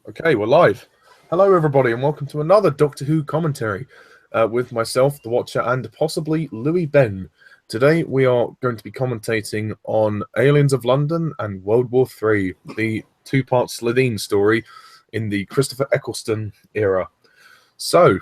Okay, we're live. Hello, everybody, and welcome to another Doctor Who commentary with myself, the Watcher, and possibly Louie Ben. Today, we are going to be commentating on Aliens of London and World War III, the two-part Slitheen story in the Christopher Eccleston era. So,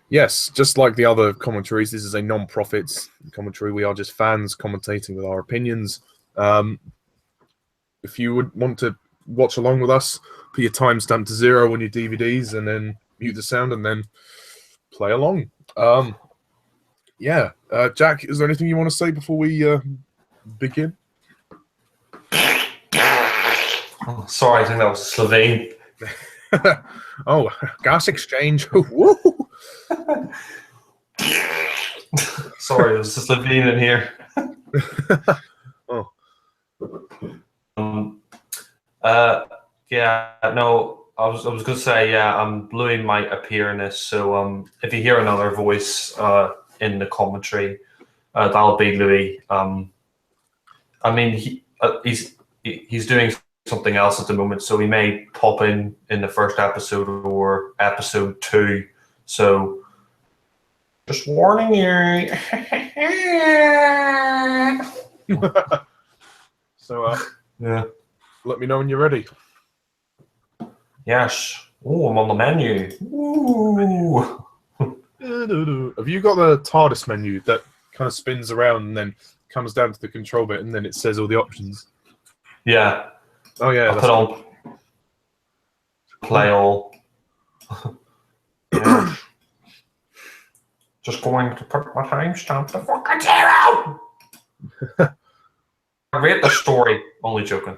yes, just like the other commentaries, this is a non-profit commentary. We are just fans commentating with our opinions. If you would want to watch along with us, put your timestamp to 0 on your DVDs and then mute the sound and then play along. Jack, is there anything you want to say before we begin? Oh, sorry, I think that was Slitheen. Oh, gas exchange. Woo! Sorry, it was just Slitheen in here. Oh. I was going to say, Louie might appear in this, so if you hear another voice in the commentary, that'll be Louie. He's doing something else at the moment, so he may pop in the first episode or episode 2. So, just warning you. So, yeah. Let me know when you're ready. Yes. Oh, I'm on the menu. Ooh. Have you got the TARDIS menu that kind of spins around and then comes down to the control bit and then it says all the options? Yeah. Oh, yeah. I'll put on play all. Yeah. Just going to put my timestamp to fucking 0! I rate the story. Only joking.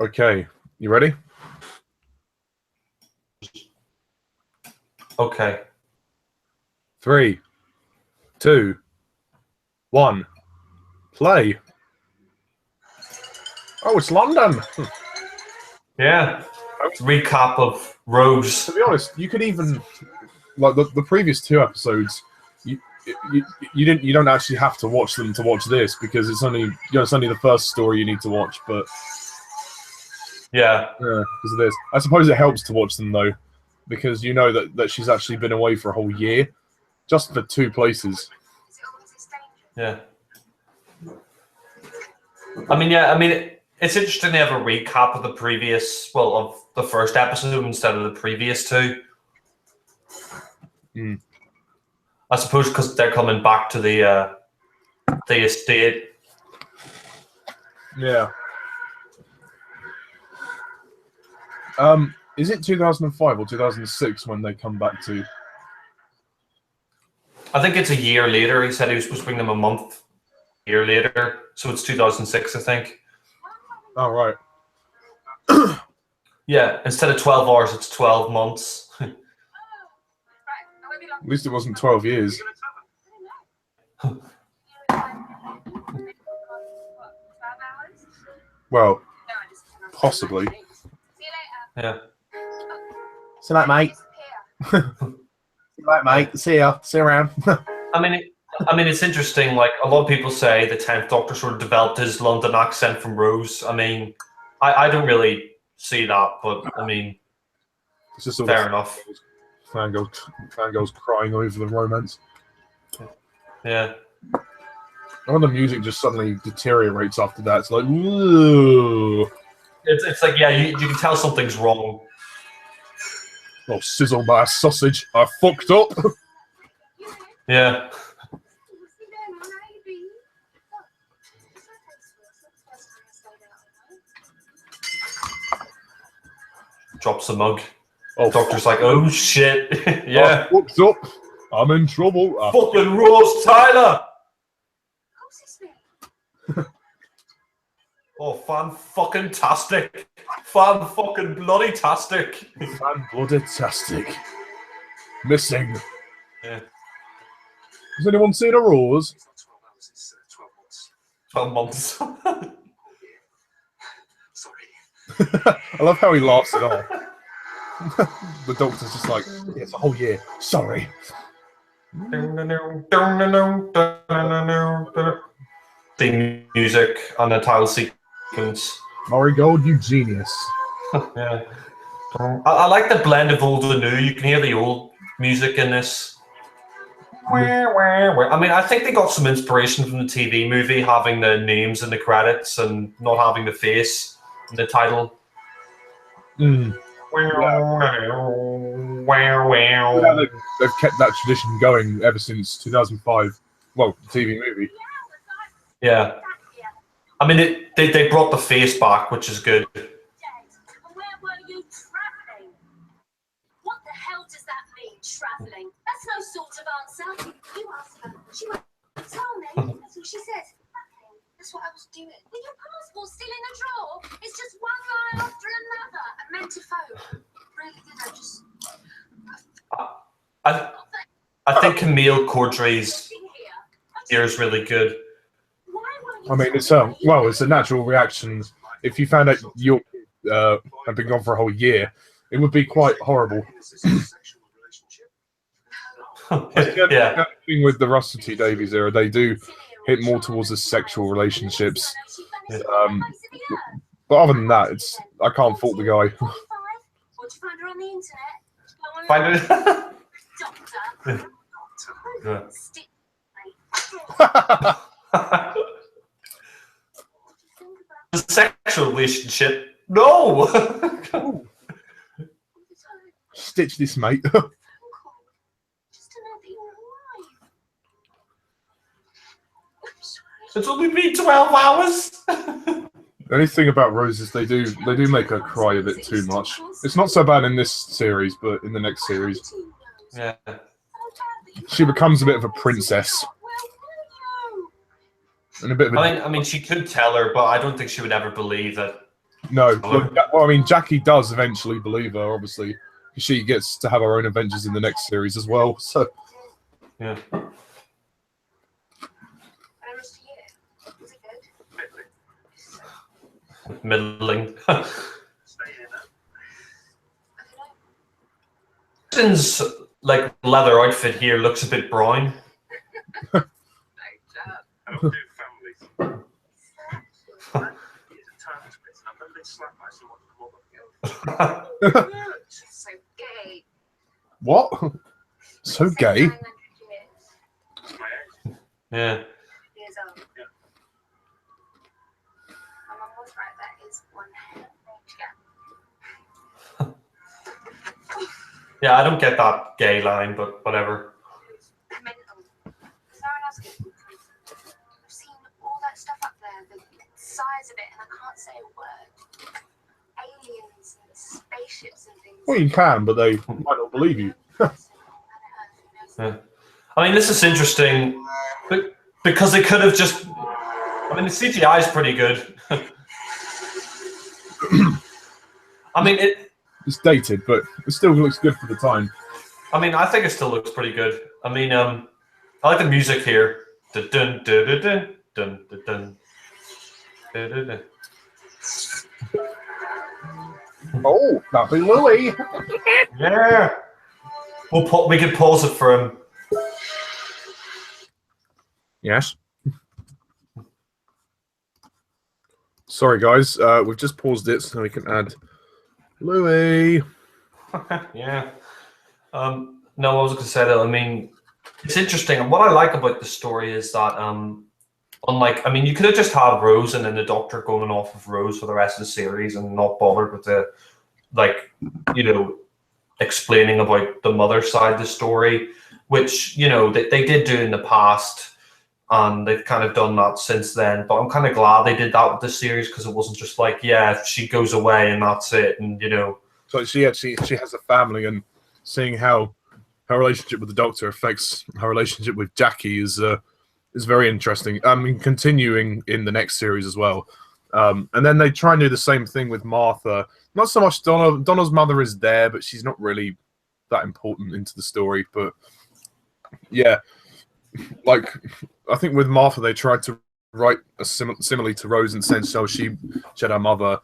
Okay. You ready? Okay. 3, 2, 1. Play. Oh, it's London. Yeah. Recap of Rose. To be honest, you could even like the previous 2 episodes. You don't actually have to watch them to watch this because it's only the first story you need to watch. But yeah, because of this, I suppose it helps to watch them though, because you know that she's actually been away for a whole year, just for 2 places. Yeah. It's interesting to have a recap of of the first episode instead of the previous 2. I suppose because they're coming back to the estate. Yeah. Is it 2005 or 2006 when they come back to? I think it's a year later. He said he was supposed to bring them a year later. So it's 2006, I think. Oh, right. Yeah, instead of 12 hours, it's 12 months. At least it wasn't 12 years. Well, possibly. Yeah. See you later, mate. See you later, mate. See ya. See you around. It's interesting. Like a lot of people say, the 10th Doctor sort of developed his London accent from Rose. I don't really see that, but it's just fair enough. Fangirls crying over the romance. Yeah. When the music just suddenly deteriorates after that, it's like, ooh. It's like, yeah, you can tell something's wrong. Oh, sizzle my sausage. I fucked up. Yeah. Drops the mug. Oh, Doctor's like, oh shit. Yeah. I fucked up. I'm in trouble. Fucking Rose Tyler. Oh, fan-fucking-tastic. Fan-fucking-bloody-tastic. Fan-bloody-tastic. Missing. Yeah. Has anyone seen a rose? 12 months. Sorry. I love how he laughs it off. The Doctor's just like, yeah, it's a whole year. Sorry. The music on the title sequence. Murray Gold, you genius. Yeah. I like the blend of old and new. You can hear the old music in this. I mean, I think they got some inspiration from the TV movie, having the names in the credits and not having the face in the title. Mm. Yeah, they've kept that tradition going ever since 2005. Well, the TV movie. Yeah. I mean, they brought the face back, which is good. Where were you travelling? What the hell does that mean, travelling? That's no sort of answer. You asked her. She won't tell me. That's what she said. Travelling. That's what I was doing. With your passport still in the drawer, it's just one lie after another. I meant to phone. Really did. I just. I think Camille Cordray's ear is really good. I mean, it's it's a natural reaction. If you found out your had been gone for a whole year, it would be quite horrible. Yeah. Thing with the Russell T Davies era, they do hit more towards the sexual relationships. But other than that, I can't fault the guy. Find it. The sexual relationship? No. Stitch this, mate. It's only been 12 hours. The only thing about Rose is they do make her cry a bit too much. It's not so bad in this series, but in the next series, Yeah. she becomes a bit of a princess. And a bit of a... I mean, she could tell her, but I don't think she would ever believe that. No. Well, I mean, Jackie does eventually believe her, obviously. She gets to have her own adventures in the next series as well, so... Yeah. Middling. Since like leather outfit here looks a bit brown. So gay. What? So gay? Yeah. Years old. My mum was right, that is one hell of an age gap. Yeah, I don't get that gay line, but whatever. Mental. There's no one else can prove it. I've seen all that stuff up there, the size of it, and I can't say a word. Aliens and spaceships and things. Well, you can, but they might not believe you. Yeah. I mean, this is interesting, but because they could have just. I mean, the CGI is pretty good. I mean, It's dated, but it still looks good for the time. I mean, I think it still looks pretty good. I mean, I like the music here. Dun dun dun dun dun dun dun dun dun dun. Oh, that'd be Louie. Yeah. We can pause it for him. Yes. Sorry, guys. We've just paused it so we can add Louie. Yeah. No, I was going to say that. I mean, it's interesting. And what I like about the story is that, unlike, I mean, you could have just had Rose and then the Doctor going off of Rose for the rest of the series and not bothered with the, like, you know, explaining about the mother side of the story, which, you know, they did do in the past. And they've kind of done that since then. But I'm kind of glad they did that with the series because it wasn't just like, yeah, she goes away and that's it. And, you know. So she has a family, and seeing how her relationship with the Doctor affects her relationship with Jackie is very interesting. I mean, continuing in the next series as well. And then they try and do the same thing with Martha. Not so much Donna. Donna's mother is there, but she's not really that important into the story. But yeah, like I think with Martha, they tried to write a simile to Rose and sense, so she had her mother,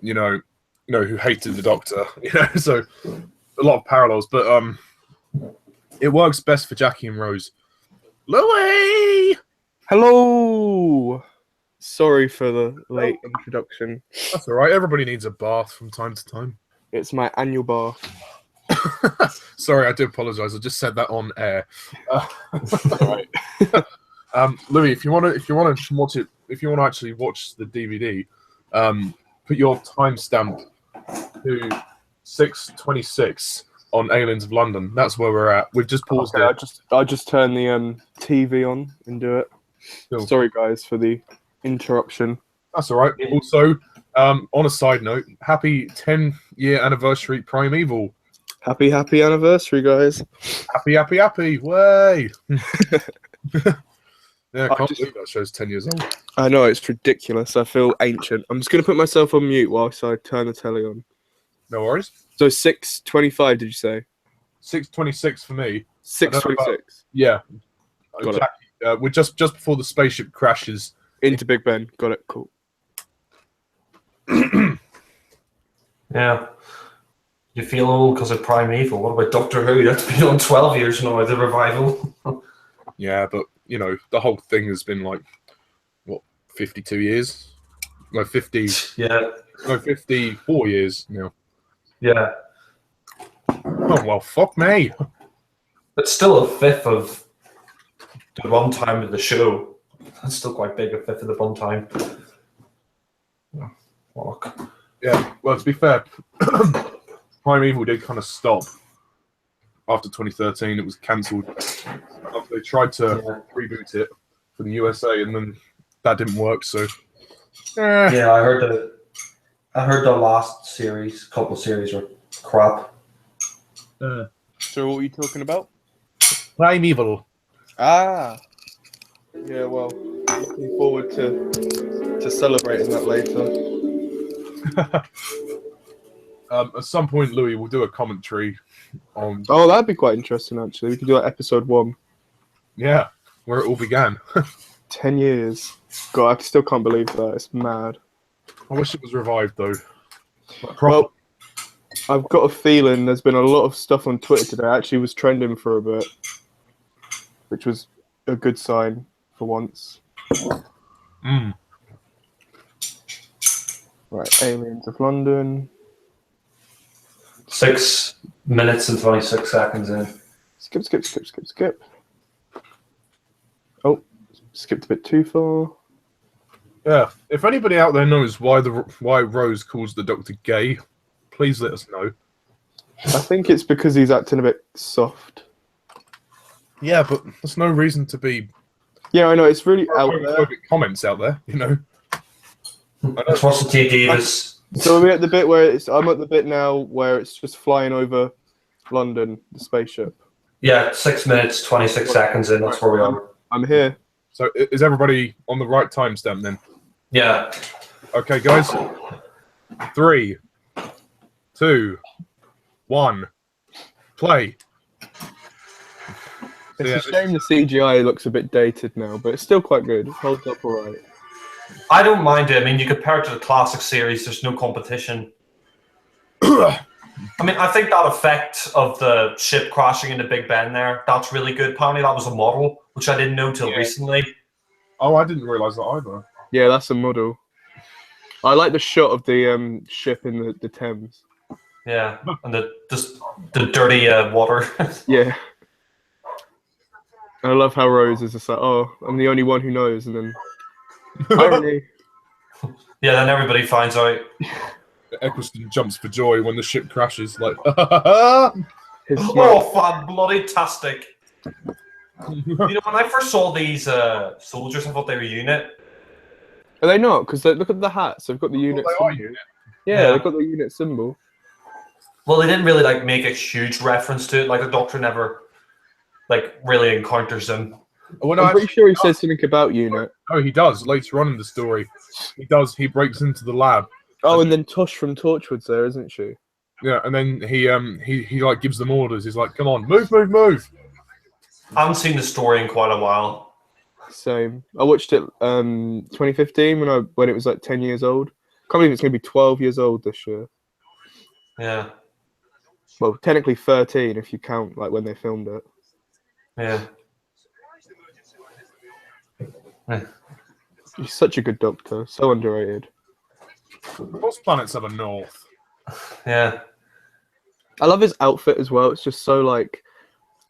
you know, who hated the Doctor, you know. So a lot of parallels, but it works best for Jackie and Rose. Louie, Hello. Sorry for the late introduction. That's all right. Everybody needs a bath from time to time. It's my annual bath. Sorry, I do apologise. I just said that on air. All right. Louis, if you want to watch it, if you want to actually watch the DVD, put your timestamp to 6:26 on Aliens of London. That's where we're at. We've just paused Okay, it. I'll just turn the TV on and do it. Cool. Sorry, guys, for the interruption. That's all right. Also, on a side note, happy 10-year anniversary Primeval. Happy anniversary, guys. Happy. Way. Yeah, I can't believe that show's 10 years old. I know, it's ridiculous. I feel ancient. I'm just going to put myself on mute whilst I turn the telly on. No worries. So 6:25, did you say? 6:26 for me. 6:26. Yeah. Got it. Jackie, we're just before the spaceship crashes. Into Big Ben. Got it. Cool. Yeah. You feel old because of Primeval. What about Doctor Who? That's been on 12 years now, the revival. Yeah, but, you know, the whole thing has been like, what, 52 years? No, 50. Yeah. No, 54 years now. Yeah. Oh, well, fuck me. It's still a fifth of the runtime of the show. That's still quite big, a fifth of the runtime. Fuck. Yeah, well, to be fair, Primeval did kind of stop after 2013. It was cancelled. They tried to reboot it for the USA, and then that didn't work. So, Yeah, I heard the last couple series were crap. So what were you talking about? Primeval. Ah. Yeah, well, looking forward to celebrating that later. At some point, Louis will do a commentary on Oh, that'd be quite interesting, actually. We could do like episode 1. where it all began. 10 years. God, I still can't believe that. It's mad. I wish it was revived though. Well, I've got a feeling there's been a lot of stuff on Twitter today. I actually was trending for a bit, which was a good sign for once. Right, Aliens of London. 6 minutes and 26 seconds in. Skip. Oh, skipped a bit too far. Yeah, if anybody out there knows why Rose calls the Doctor gay, please let us know. I think it's because he's acting a bit soft. Yeah, but there's no reason to be Yeah, I know, it's really out there. homophobic comments out there, you know. That's what's the Divas. So we're at the bit where I'm at the bit now where it's just flying over London, the spaceship. Yeah, 6 minutes, 26 seconds in. That's where we are. I'm here. So is everybody on the right timestamp then? Yeah. Okay, guys. 3, 2, 1, play. It's a shame the CGI looks a bit dated now, but it's still quite good. It holds up all right. I don't mind it. I mean, you compare it to the classic series, there's no competition. I mean, I think that effect of the ship crashing into Big Ben there, that's really good. Apparently that was a model, which I didn't know till recently. Oh, I didn't realise that either. Yeah, that's a model. I like the shot of the ship in the Thames. Yeah, and the dirty water. Yeah. And I love how Rose is just like, oh, I'm the only one who knows, and then irony. Yeah, then everybody finds out. Eccleston jumps for joy when the ship crashes, like, His Oh, fan bloody tastic. You know, when I first saw these soldiers, I thought they were unit. Are they not? Because look at the hats. They've got the unit they are symbol. unit. Yeah, they've got the unit symbol. Well, they didn't really like make a huge reference to it. Like the Doctor never like really encounters them. I'm pretty sure he says something about unit. Oh, he does later on in the story. He does. He breaks into the lab. Oh, and then Tosh from Torchwood's there, isn't she? Yeah, and then he like gives them orders. He's like, "Come on, move." I haven't seen the story in quite a while. Same. I watched it 2015 when it was like 10 years old. Can't believe it's going to be 12 years old this year. Yeah. Well, technically 13 if you count like when they filmed it. Yeah. He's such a good doctor. So underrated. Most planets have a north. Yeah. I love his outfit as well. It's just so like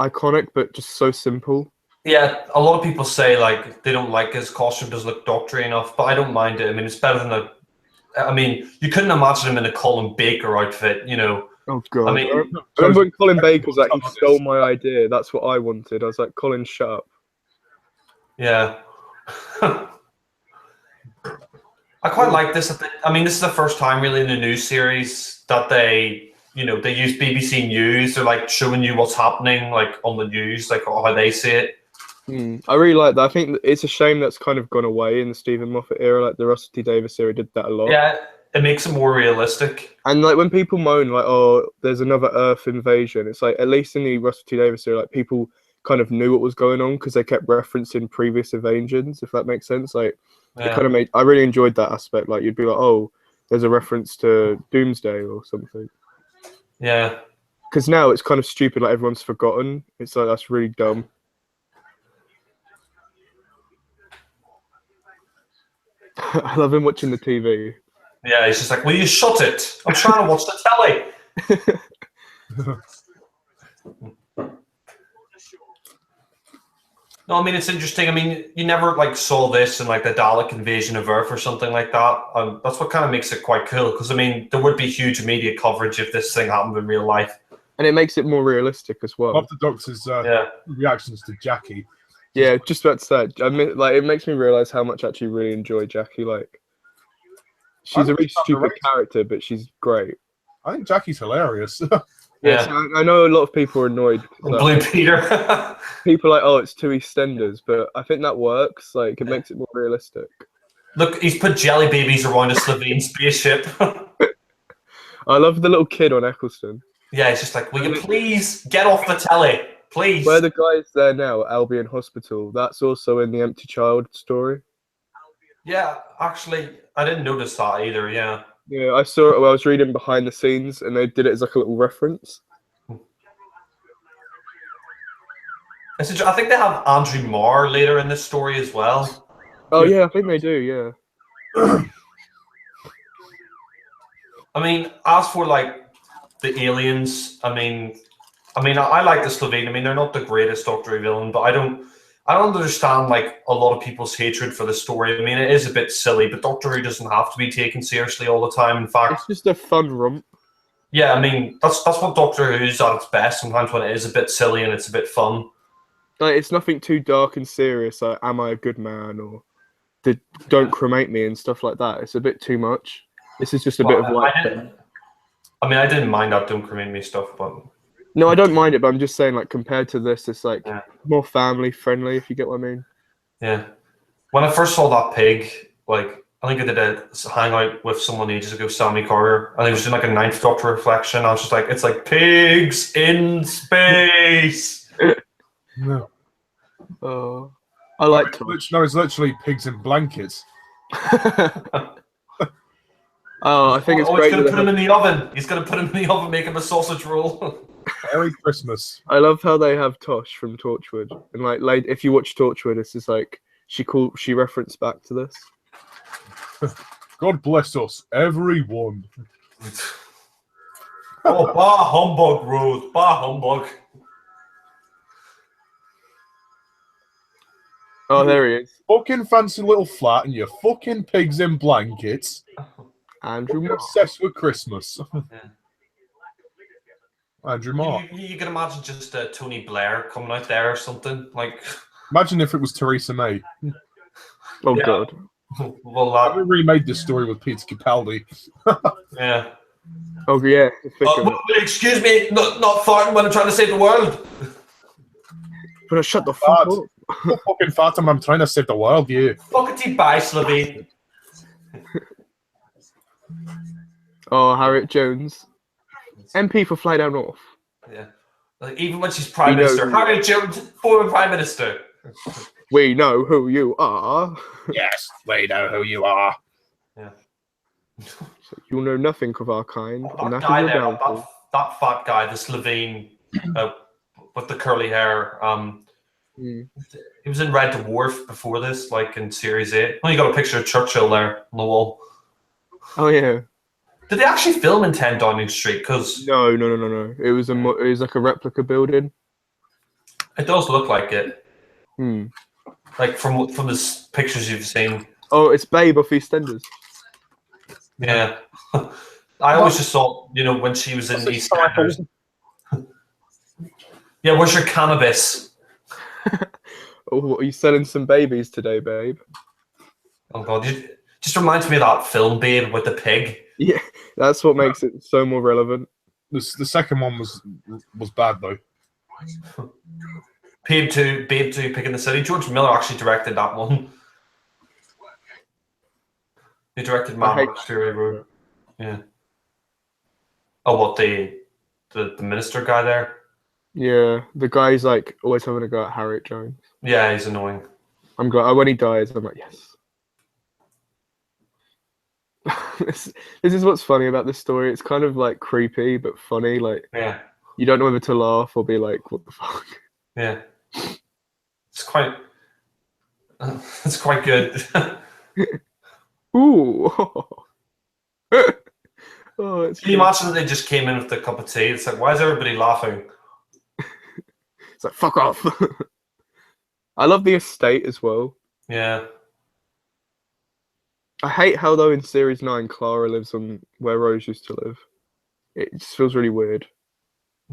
iconic, but just so simple. Yeah, a lot of people say like they don't like his costume doesn't look doctory enough, but I don't mind it. I mean, it's better than a. I mean, you couldn't imagine him in a Colin Baker outfit, you know. Oh god! I mean, I remember when Colin Baker's like, he stole my idea. That's what I wanted. I was like, Colin, shut up. yeah. I quite like this. I mean, this is the first time really in the news series that they use BBC News. They're like showing you what's happening, like on the news, like how they see it. I really like that. I think it's a shame that's kind of gone away in the Stephen Moffat era. Like the Russell T Davies era did that a lot. Yeah, it makes it more realistic. And like when people moan like, "Oh, there's another Earth invasion," it's like at least in the Russell T Davies era, like people kind of knew what was going on because they kept referencing previous invasions. If that makes sense, like it kind of made. I really enjoyed that aspect. Like you'd be like, "Oh, there's a reference to Doomsday or something." Yeah. Because now it's kind of stupid. Like everyone's forgotten. It's like that's really dumb. I love him watching the TV. Yeah, he's just like, will you shut it? I'm trying to watch the telly. No, I mean, it's interesting. I mean, you never like saw this in like the Dalek invasion of Earth or something like that. That's what kind of makes it quite cool. Because I mean, there would be huge media coverage if this thing happened in real life. And it makes it more realistic as well. I love the Doctor's reactions to Jackie. Yeah, just about to say. I mean, like it makes me realize how much I actually really enjoy Jackie. Like, she's a really stupid character, but she's great. I think Jackie's hilarious. Yes, I know a lot of people are annoyed. Blue Peter. People are like, oh, it's two EastEnders, but I think that works. Like, it makes it more realistic. Look, he's put jelly babies around a Slovene spaceship. I love the little kid on Eccleston. Yeah, he's just like, will you please get off the telly, please? Where the guy's there now, Albion Hospital, that's also in the Empty Child story. Yeah, actually, I didn't notice that either, yeah. Yeah, I saw it when I was reading behind the scenes, and they did it as like a little reference. I think they have Andrew Marr later in this story as well. Oh yeah, I think they do, yeah. I mean, as for like the aliens, I mean, I like the Slovene. I mean, they're not the greatest Doctor Who villain, but I don't understand like a lot of people's hatred for the story. I mean, it is a bit silly, but Doctor Who doesn't have to be taken seriously all the time. In fact, it's just a fun romp. Yeah, I mean, that's what Doctor Who's at its best. Sometimes when it is a bit silly and it's a bit fun. Like, it's nothing too dark and serious. Like, am I a good man or don't cremate me and stuff like that. It's a bit too much. This is just a bit of like. I didn't mind that don't cremate me stuff, but. No, I don't mind it, but I'm just saying, like, compared to this, it's like more family friendly, if you get what I mean. Yeah. When I first saw that pig, like, I think I did a hangout with someone ages ago, Sammy Carter, and it was doing like a Ninth Doctor reflection. I was just like, it's like pigs in space. No. Oh, I like No, it's literally pigs in blankets. Oh, I think it's great. He's going to put him in the oven. He's going to put him in the oven, make him a sausage roll. Merry Christmas. I love how they have Tosh from Torchwood, and like if you watch Torchwood, it's just like she referenced back to this. God bless us, everyone. Oh, bah humbug, Rose, bah humbug. Oh, there he is. Fucking fancy little flat and your fucking pigs in blankets. Andrew Marr. Obsessed with Christmas. Yeah. Andrew Marr. You can imagine just Tony Blair coming out there or something. Like, imagine if it was Theresa May. Oh, yeah. God. Well, we remade this story with Peter Capaldi. Yeah. Oh, yeah. Excuse me, not farting when I'm trying to save the world. But shut the fuck up. Fucking Fatima, I'm trying to save the world, you. Fuckity bye, Slovene. Oh, Harriet Jones. MP for Fly Down North. Yeah. Like, even when she's Prime Minister. Harriet Jones, former Prime Minister. We know who you are. Yes, we know who you are. Yeah. So you know nothing of our kind. Oh, and that guy there, that fat guy, the Slovene with the curly hair. Mm. He was in Red Dwarf before this, like in Series 8. Oh, you got a picture of Churchill there on the wall. Oh yeah. Did they actually film in 10 Downing Street? Because No. It was it was like a replica building. it does look like it. Hmm. Like from the pictures you've seen. Oh, it's Babe off EastEnders. Yeah. I always just thought, you know, when she was in EastEnders. Yeah, where's your cannabis? Oh, are you selling some babies today, babe? Oh god, just reminds me of that film, Babe, with the pig. Yeah, that's what makes it so more relevant. The second one was bad though. Babe 2, Pig in the City. George Miller actually directed that one. He directed Mad Max Fury Road. Yeah. Oh, what the minister guy there? Yeah, the guy's like always having a go at Harriet Jones. Yeah, he's annoying. I'm glad when he dies. I'm like, yes. This is what's funny about this story. It's kind of like creepy but funny. Like, Yeah. you don't know whether to laugh or be like, what the fuck? Yeah. It's quite good. Ooh. Oh, it's Can you imagine that they just came in with the cup of tea? It's like, why is everybody laughing? It's like, fuck off. I love the estate as well. Yeah. I hate how though in Series 9 Clara lives on where Rose used to live. It just feels really weird.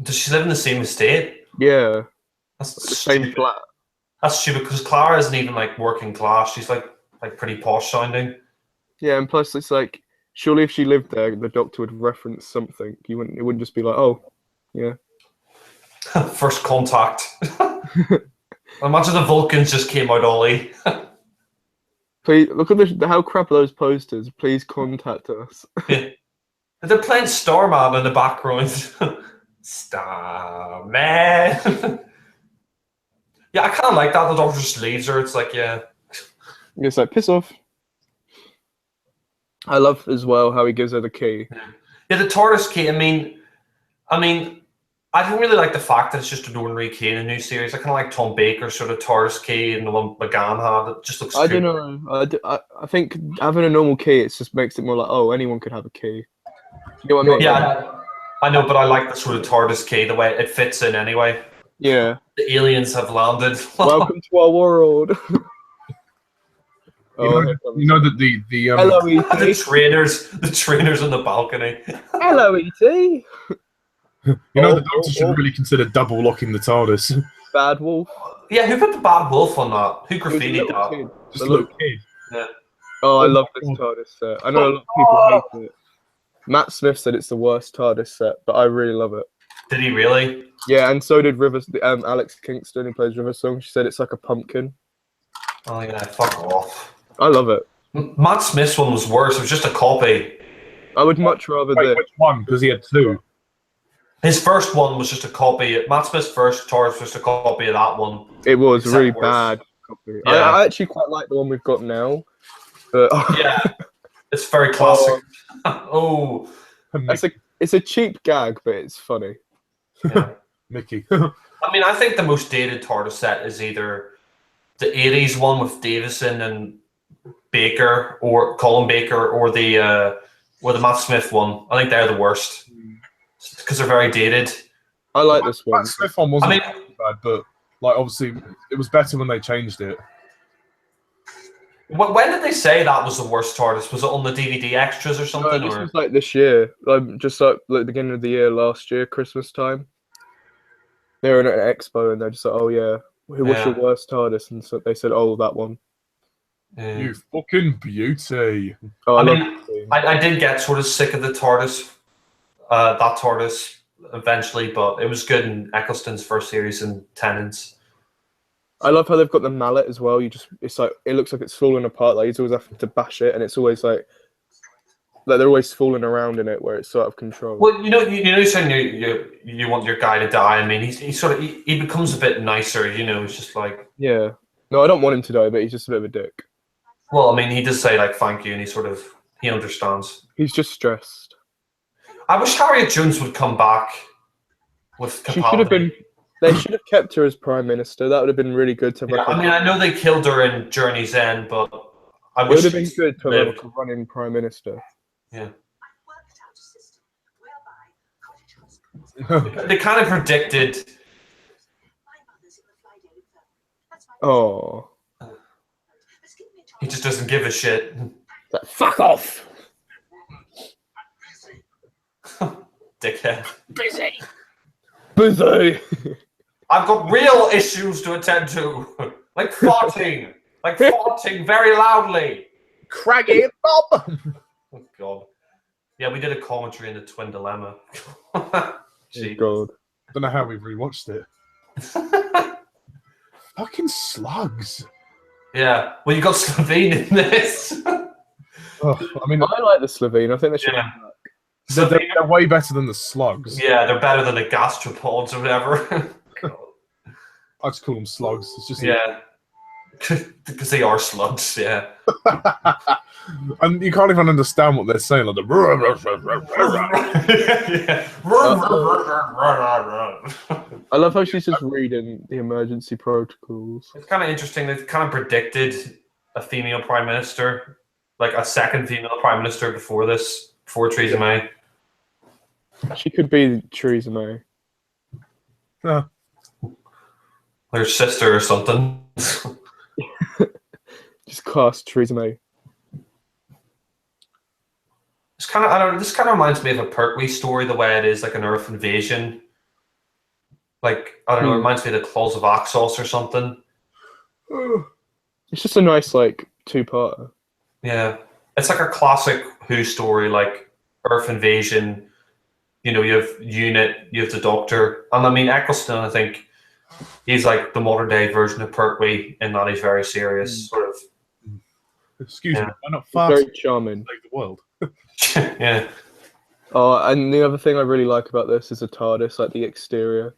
Does she live in the same estate? Yeah, That's the same stupid. flat. That's stupid because Clara isn't even like working class. She's like pretty posh sounding. Yeah, and plus it's like, surely if she lived there, the doctor would reference something. It wouldn't just be like, oh, yeah. First contact. Imagine the Vulcans just came out, Ollie. Please look at how crap are those posters. Please contact us. Yeah. They're playing Starman in the background. Starman. Yeah, I kind of like that. The doctor just leaves her. It's like, yeah. It's like, piss off. I love as well how he gives her the key. Yeah, the TARDIS key. I mean, I don't really like the fact that it's just an ordinary key in a new series. I kind of like Tom Baker's sort of TARDIS key and the one McGann had. It just looks. I don't know. I think having a normal key, it just makes it more like, oh, anyone could have a key. You know what I mean? Yeah, I know, but I like the sort of TARDIS key, the way it fits in anyway. Yeah. The aliens have landed. Welcome to our world. You know that the Hello, E.T. the trainers on the balcony. Hello, E.T. You know the doctor should really consider double locking the TARDIS. Bad Wolf. Yeah, who put the bad wolf on that? Who graffitied that? Just a little kid. Yeah. Oh, I love this TARDIS set. I know a lot of people hate it. Matt Smith said it's the worst TARDIS set, but I really love it. Did he really? Yeah, and so did Alex Kingston, who plays River Song. She said it's like a pumpkin. Oh yeah, fuck off. I love it. Matt Smith's one was worse. It was just a copy. I would much rather Wait, this. which one? Because he had two. His first one was just a copy. Matt Smith's first TARDIS was just a copy of that one. It was a Except really worse. bad copy. Yeah. I actually quite like the one we've got now. But Yeah, it's very classic. Oh, it's a cheap gag, but it's funny. yeah. Mickey. I mean, I think the most dated TARDIS set is either the 80s one with Davison and Baker, or Colin Baker, or the Matt Smith one. I think they're the worst because they're very dated. I like this one. That Smith one wasn't bad, but like obviously it was better when they changed it. When did they say that was the worst TARDIS? Was it on the DVD extras or something? This was like this year, just like the beginning of the year last year, Christmas time. They were in an expo and they're just like, oh yeah, what's your worst TARDIS? And so they said, oh, that one. Yeah. You fucking beauty. Oh, I did get sort of sick of the TARDIS, that TARDIS eventually, but it was good in Eccleston's first series and Tennant's. I love how they've got the mallet as well. It's like, it looks like it's falling apart. Like he's always having to bash it, and it's always like they're always falling around in it where it's so out of control. Well, you're saying you want your guy to die. I mean, he becomes a bit nicer. You know, it's just like, yeah. No, I don't want him to die, but he's just a bit of a dick. well, I mean, he does say like thank you, and he understands. He's just stressed. I wish Harriet Jones would come back with She should have been. They should have kept her as Prime Minister. That would have been really good to have. Yeah, I mean, I know they killed her in Journey's End, but I it wish would have been good to have lived. like a running Prime Minister. Yeah. I've worked out a system whereby cottage hospitals. They kind of predicted. My mother's in the Friday film. That's my. Oh, Just give me a He just doesn't give a shit. fuck off! Dickhead. Busy. I've got real issues to attend to, like farting, very loudly. Craggy and Bob. Oh God. Yeah, we did a commentary in the Twin Dilemma. Jeez. God. Don't know how we've rewatched it. Fucking slugs. Yeah, well, you got Slovene in this. Oh, I mean, I like the Slovene. I think they should. Yeah. they're way better than the slugs. Yeah, they're better than the gastropods or whatever. I just call them slugs. It's just Yeah, because they are slugs. Yeah. and you can't even understand what they're saying. Like the I love how she's just reading the emergency protocols. It's kind of interesting. They've kind of predicted a female prime minister, like a second female prime minister before this, before Theresa May. She could be Theresa May. Yeah. Her sister or something. Just cast Theresa May. It's kind of, I don't know, this kind of reminds me of a Pertwee story, the way it is, like an Earth invasion. Like, I don't know, it reminds me of the Claws of Axos or something. It's just a nice, like, two-parter. Yeah. It's like a classic Who story, like Earth invasion. You know, you have Unit, you have the Doctor. And I mean, Eccleston, I think, he's like the modern day version of Pertwee in that he's very serious, sort of. Excuse me, Yeah. why not It's fast very charming. save the world? Yeah. Oh, and the other thing I really like about this is the TARDIS, like the exterior.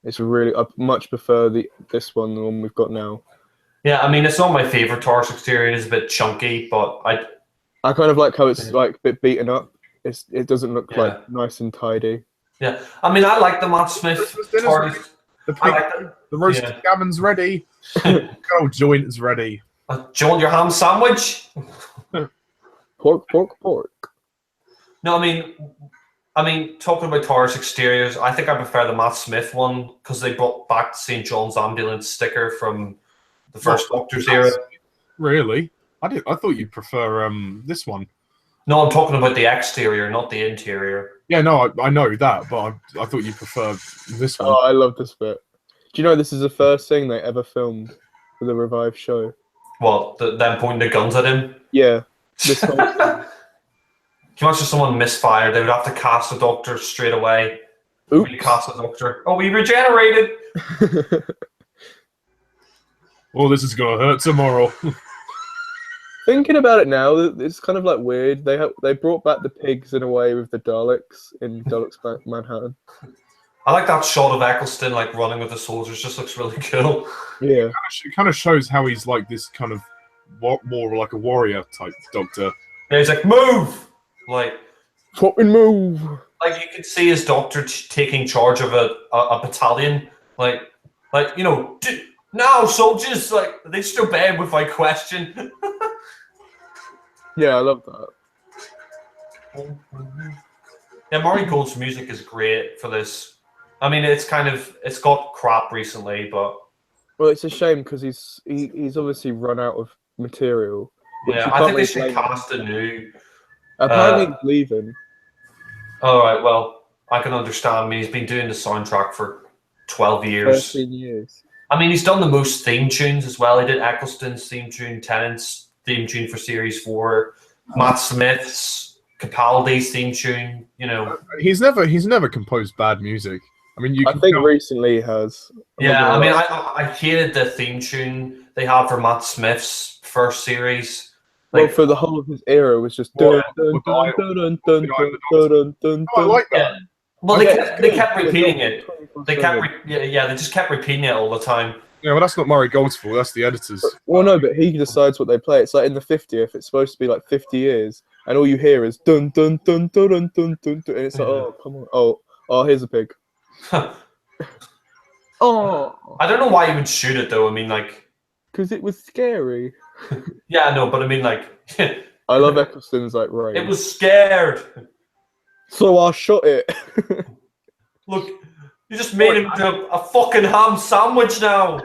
It's really, I much prefer this one, the one we've got now. Yeah, I mean, it's not my favorite TARDIS exterior. It is a bit chunky, but I kind of like how it's like a bit beaten up. It doesn't look like nice and tidy. yeah. I mean, I like the Matt Smith Christmas dinner's TARDIS. The, I like the, the roasted gammon's ready. Good old joint is ready. do you want your ham sandwich? Pork, pork, pork. No, I mean, talking about TARDIS exteriors, I think I prefer the Matt Smith one because they brought back the St. John's ambulance sticker from the first Doctor's era. Really? I thought you'd prefer this one. No, I'm talking about the exterior, not the interior. Yeah, no, I know that, but I thought you preferred this one. Oh, I love this bit. Do you know this is the first thing they ever filmed for the revived show? What, them pointing the guns at him? Yeah. This whole thing. Can you imagine someone misfired? They would have to cast the Doctor straight away. Oops. Recast the Doctor. Oh, we regenerated! Oh, this is gonna hurt tomorrow. Thinking about it now, it's kind of like weird. They brought back the pigs in a way with the Daleks in Daleks Manhattan. I like that shot of Eccleston like running with the soldiers. Just looks really cool. Yeah. It kind of shows how he's like this kind of more like a warrior type Doctor. Yeah, he's like, move! Like move! Like you could see his Doctor taking charge of a battalion. Like you know, now soldiers, like they just obey him without question. Yeah, I love that. Yeah, Murray Gold's music is great for this. I mean, it's got crap recently, but Well, it's a shame because he's obviously run out of material. yeah, I think they should cast a new. Apparently, he's leaving. All right, well, I can understand. I mean, he's been doing the soundtrack for 12 years. 13 years. I mean, he's done the most theme tunes as well. He did Eccleston's theme tune, Tennant's theme tune for Series 4, Matt Smith's, Capaldi's theme tune. You know, He's never composed bad music. I mean, I think recently he has. yeah. I mean, I hated the theme tune they had for Matt Smith's first series. Well, for the whole of his era, it was just dun dun dun dun dun dun dun dun. I like that. Yeah. Well, they kept repeating it. They just kept repeating it all the time. Yeah, well, that's not Murray Gold's fault. That's the editors. Well, no, but he decides what they play. It's like in the 50th, it's supposed to be like 50 years, and all you hear is dun dun dun dun dun dun dun, and it's like, oh, come on, oh, here's a pig. Oh, I don't know why he would shoot it though. I mean, like, because it was scary. yeah, no, but I mean, like, I love Eccleston's like rage. it was scared. So I shot it. Look, you just made him into a fucking ham sandwich now,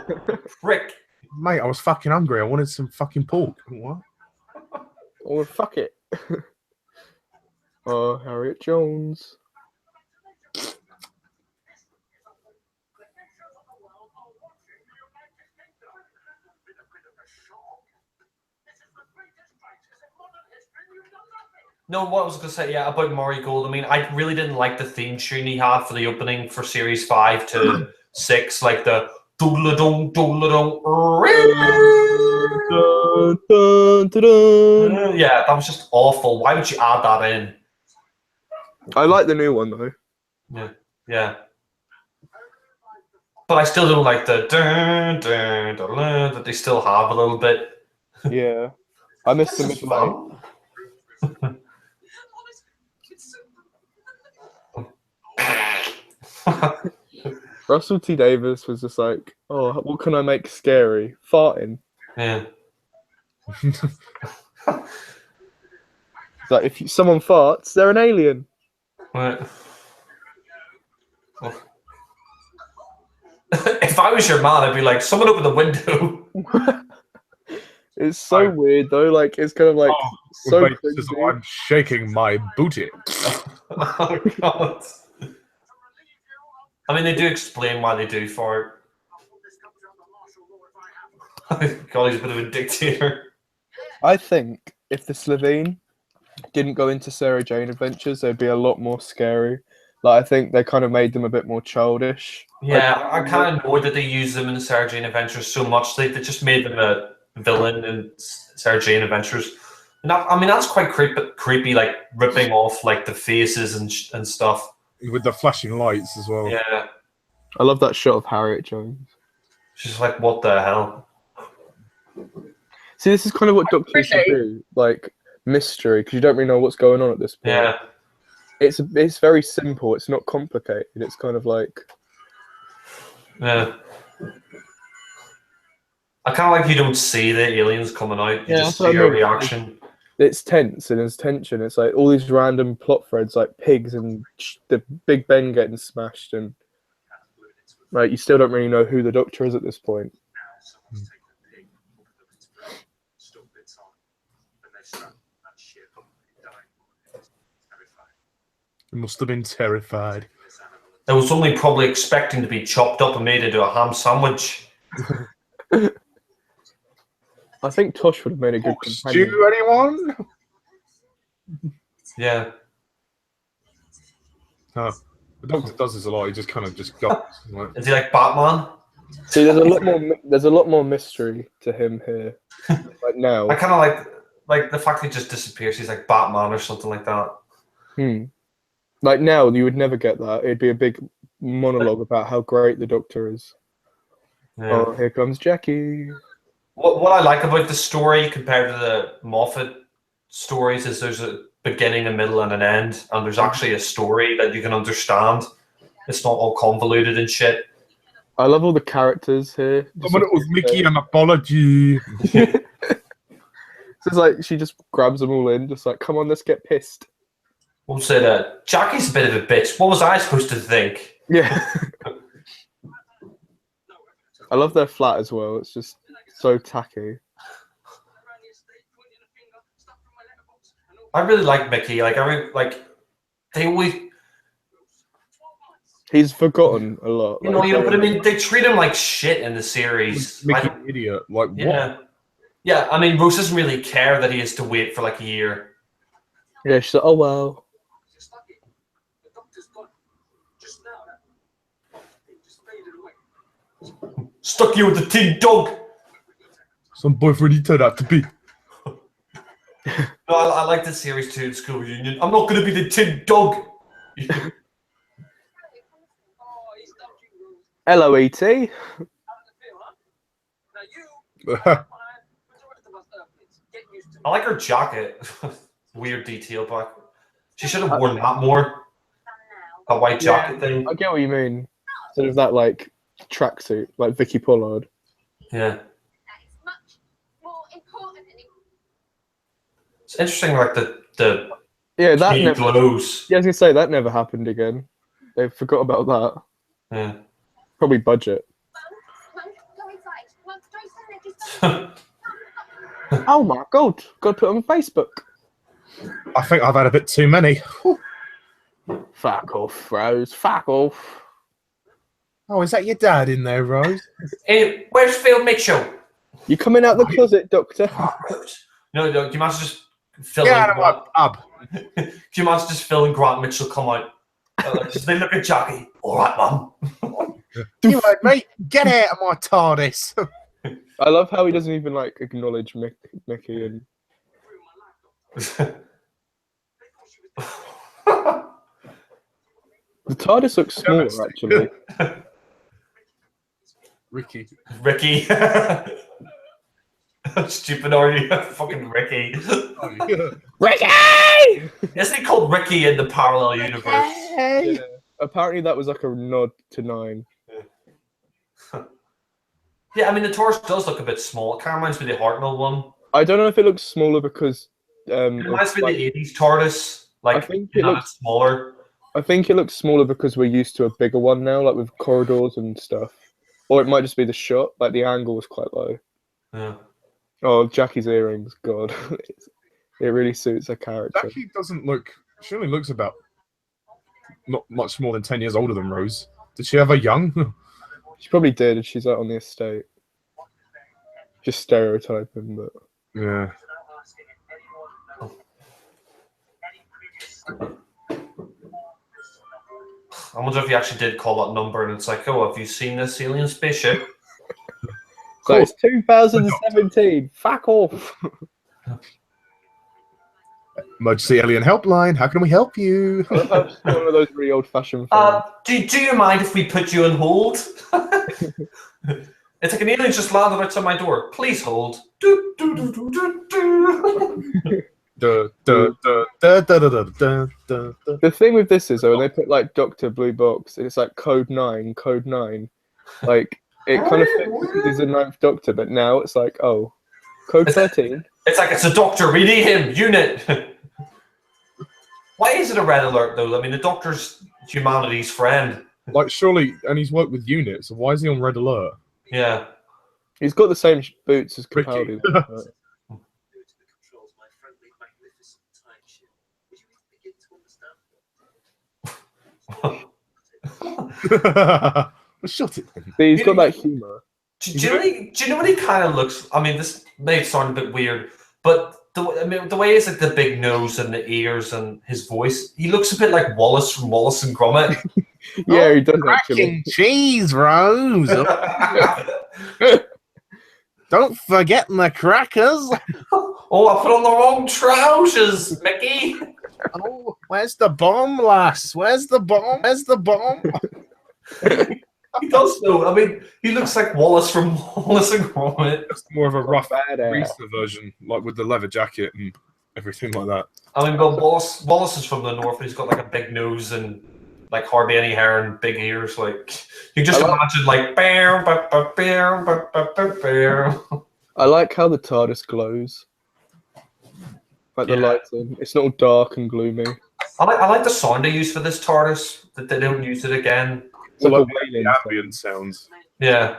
prick. Mate, I was fucking hungry. I wanted some fucking pork. What? Oh, fuck it. Oh, Harriet Jones. No, what I was going to say, yeah, about Murray Gold. I mean, I really didn't like the theme tune he had for the opening for Series 5 to 6, like the doodle-a-dong, doodle-a-dong. Dun, dun, dun, dun. Yeah, that was just awful. Why would you add that in? I like the new one though. Yeah. But I still don't like the dun, dun, dun, dun, that they still have a little bit. Yeah. I miss the This is midnight. Russell T Davies was just like, oh, what can I make scary? Farting. Yeah. It's like, if someone farts, they're an alien. Right. If I was your man, I'd be like, someone open the window. It's so weird though. Like, it's kind of like so Mate, cringy. I'm shaking my booty. Oh, God. I mean, they do explain why they do for it. God, he's a bit of a dictator. I think if the Slovene didn't go into Sarah Jane Adventures, they'd be a lot more scary. Like, I think they kind of made them a bit more childish. Yeah, I kind of annoyed that they used them in the Sarah Jane Adventures so much. They just made them a villain in Sarah Jane Adventures. And that, I mean, that's quite creepy, like ripping off like the faces and stuff. With the flashing lights as well. Yeah, I love that shot of Harriet Jones. she's like, what the hell? See, this is kind of what Doctor Who should do, like mystery, because you don't really know what's going on at this point. Yeah, It's very simple. It's not complicated. It's kind of like, yeah. I kind of like you don't see the aliens coming out. You Yeah, just that's what see I a mean. reaction. it's tense and there's tension. It's like all these random plot threads, like pigs and the Big Ben getting smashed, and like you still don't really know who the Doctor is at this point. It must have been terrified. I was only probably expecting to be chopped up and made into a ham sandwich. I think Tosh would have made a good companion. Stew, anyone? Yeah. Oh, the Doctor does this a lot. He just kind of just goes. Like, Is he like Batman? See, there's a lot more. There's a lot more mystery to him here. Like now. I kind of like the fact he just disappears. He's like Batman or something like that. Like now, you would never get that. It'd be a big monologue about how great the Doctor is. Yeah. Oh, here comes Jackie. What I like about the story compared to the Moffat stories is there's a beginning, a middle, and an end, and there's actually a story that you can understand. It's not all convoluted and shit. I love all the characters here. someone owes Mickey an apology. So it's like she just grabs them all in, just like, come on, let's get pissed. We'll say that Jackie's a bit of a bitch. What was I supposed to think? Yeah. I love their flat as well. It's just so tacky. I really like Mickey. They always, He's forgotten a lot. you know, but I mean, they treat him like shit in the series. Mickey, an idiot. Like, Yeah. what? Yeah, I mean, Rose doesn't really care that he has to wait for like a year. Yeah, she's like, oh well. Stuck you with the tin dog. Some boyfriend he turned out to be. No, I like the series too, School Reunion. I'm not going to be the tin dog. Hello, E.T. I like her jacket. Weird detail, but she should have worn that more. A white jacket thing. I get what you mean. Sort of that, like, tracksuit, like Vicky Pollard. Yeah. That is much more important than It's interesting, like the Yeah, that key never. glows. Yeah, I was gonna say that never happened again. They forgot about that. Yeah. Probably budget. go inside. Don't stand there. Just Oh my god! Got to put it on Facebook. I think I've had a bit too many. Whew. Fuck off, Rose. Fuck off. Oh, is that your dad in there, Rose? Hey, where's Phil Mitchell? You coming out the closet, Doctor? No, do you imagine just Phil Get and out of my pub. Do you imagine just Phil and Grant Mitchell come out? Just they look at Jackie. All right, Mum. You heard me. Get out of my TARDIS. I love how he doesn't even like acknowledge Mickey and. The TARDIS looks smaller, actually. Ricky. Ricky. Stupid are you? Fucking Ricky. Oh, yeah. Ricky! Isn't he called Ricky in the parallel universe? Yeah. Apparently, that was like a nod to 9. Yeah, I mean the torch does look a bit small. It kind of reminds me of the Hartnell one. I don't know if it looks smaller because. It reminds me of the 80s TARDIS. Like, I think it it looks smaller. I think it looks smaller because we're used to a bigger one now, like with corridors and stuff. Or it might just be the shot, like the angle was quite low. Yeah. Oh, Jackie's earrings, God. It really suits her character. Jackie doesn't look. She only looks about not much more than 10 years older than Rose. Did she have a young? She probably did, and she's out on the estate. Just stereotyping, but. Yeah. I wonder if he actually did call that number and it's like, oh, have you seen this alien spaceship? So it's 2017. Fuck off. Emergency Alien Helpline. How can we help you? I love how it's one of those really old-fashioned films. Do you mind if we put you on hold? It's like an alien just landed outside my door. Please hold. Do, do, do, do, do, do. The thing with this is, though, when they put like Doctor Blue Box, and it's like code 9, like it kind of fits because he's a 9th Doctor, but now it's like, oh, code 13. It's like it's a doctor. We need him. Unit. Why is it a red alert though? I mean, the Doctor's humanity's friend. Like, surely, and he's worked with units, so why is he on red alert? Yeah. He's got the same boots as Ricky. Capaldi. Shut it. See, he's got that humour. Do you know what he kind of looks? I mean, this may sound a bit weird, but the way he's like the big nose and the ears and his voice, he looks a bit like Wallace from Wallace and Gromit. Yeah, he does actually. Cracking cheese, Rose. Don't forget the crackers. Oh, I put on the wrong trousers, Mickey. Oh, where's the bomb, lass? Where's the bomb? Where's the bomb? He does though. I mean, he looks like Wallace from Wallace and Gromit. It's more of a rough Badass. greaser version, like with the leather jacket and everything like that. I mean, but Wallace is from the north, and he's got like a big nose and like hardly any hair and big ears. Like you just imagine like bear, bear. I like how the TARDIS glows. Like the lighting. It's not all dark and gloomy. I like the sound they use for this TARDIS. That they don't use it again. It's like Well, a the wailing ambient sounds. Yeah.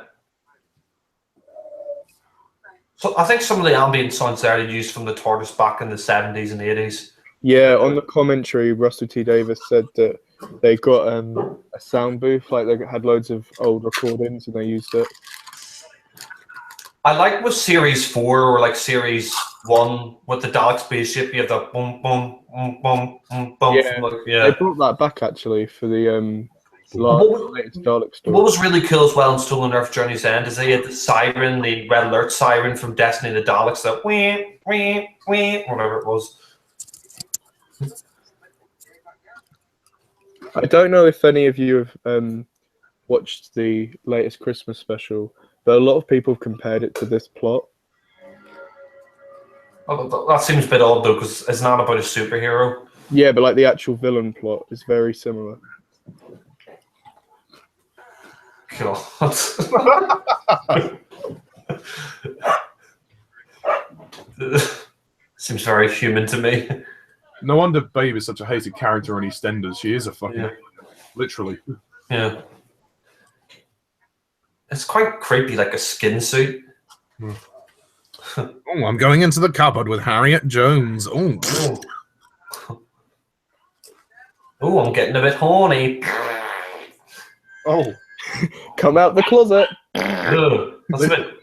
So I think some of the ambient sounds there are used from the TARDIS back in the 70s and 80s. Yeah, on the commentary, Russell T Davis said that they got a sound booth, like they had loads of old recordings and they used it. I like with Series 4 or like Series 1 with the Dalek spaceship, you have the boom, boom, boom, boom, boom, boom. Yeah. They brought that back actually for the latest Dalek story. What was really cool as well in Stolen Earth Journey's End is they had the siren, the red alert siren from Destiny of the Daleks, that wee, wee, wee, whatever it was. I don't know if any of you have watched the latest Christmas special, but a lot of people have compared it to this plot. Oh, that seems a bit odd though, because it's not about a superhero. Yeah, but like the actual villain plot is very similar. God. Seems very human to me. No wonder Babe is such a hated character on EastEnders. She is a fucking alien, literally. Yeah. It's quite creepy, like a skin suit. Oh, I'm going into the cupboard with Harriet Jones. Oh. Oh, I'm getting a bit horny. Oh. Come out the closet. Ugh, that's a bit...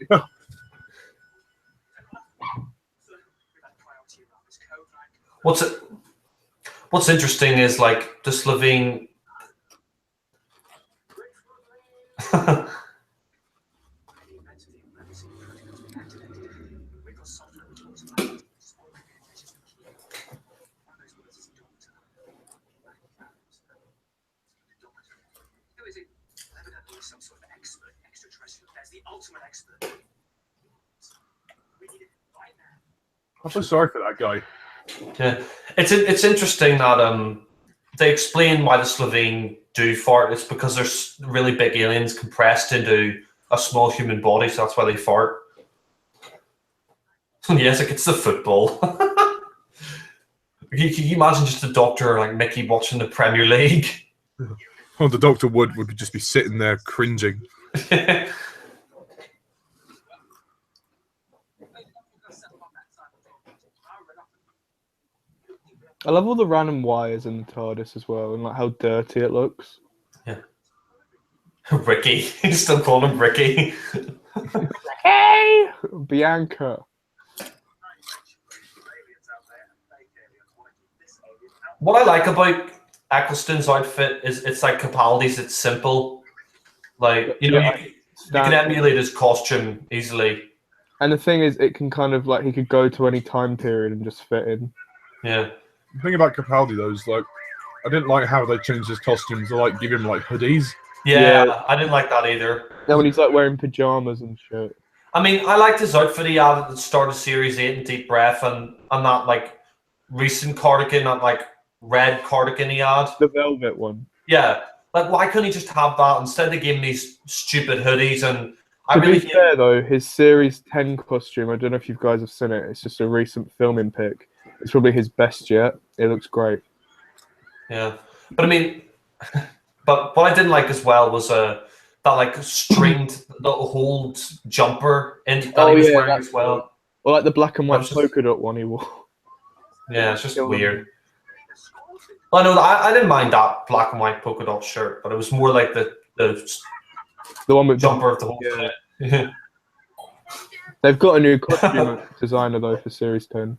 What's interesting is like the Slovene. Some sort of expert, extraterrestrial. That's the ultimate expert. We need it right now. I'm so sorry for that guy. Yeah, it's interesting that they explain why the Slovene do fart. It's because there's really big aliens compressed into a small human body, so that's why they fart. Yes, like it's the football. Can you imagine just a doctor like Mickey watching the Premier League? Oh, the Doctor would just be sitting there cringing. I love all the random wires in the TARDIS as well, and like how dirty it looks. Yeah. Ricky. You still call him Ricky. Hey, Bianca. What I like about Eccleston's outfit is it's like Capaldi's. It's simple. Like, you know, you can emulate his costume easily. And the thing is, it can kind of like he could go to any time period and just fit in. Yeah. The thing about Capaldi though is like, I didn't like how they changed his costume to like give him like hoodies. Yeah, I didn't like that either. Yeah, when he's like wearing pajamas and shit. I mean, I liked his outfit he had at the start of Series 8 in Deep Breath and that like recent cardigan, that like red cardigan he had. The velvet one. Yeah. Like, why couldn't he just have that? Instead they gave him these stupid hoodies and To be fair though, his Series 10 costume, I don't know if you guys have seen it, it's just a recent filming pic. It's probably his best yet. It looks great. Yeah. But I mean, but what I didn't like as well was that like stringed little hold jumper that he was wearing as well. Or like the black and white polka dot one he wore. Yeah, it's just weird. I know I didn't mind that black and white polka dot shirt, but it was more like the one with jumper of the whole thing. They've got a new costume designer though for Series 10.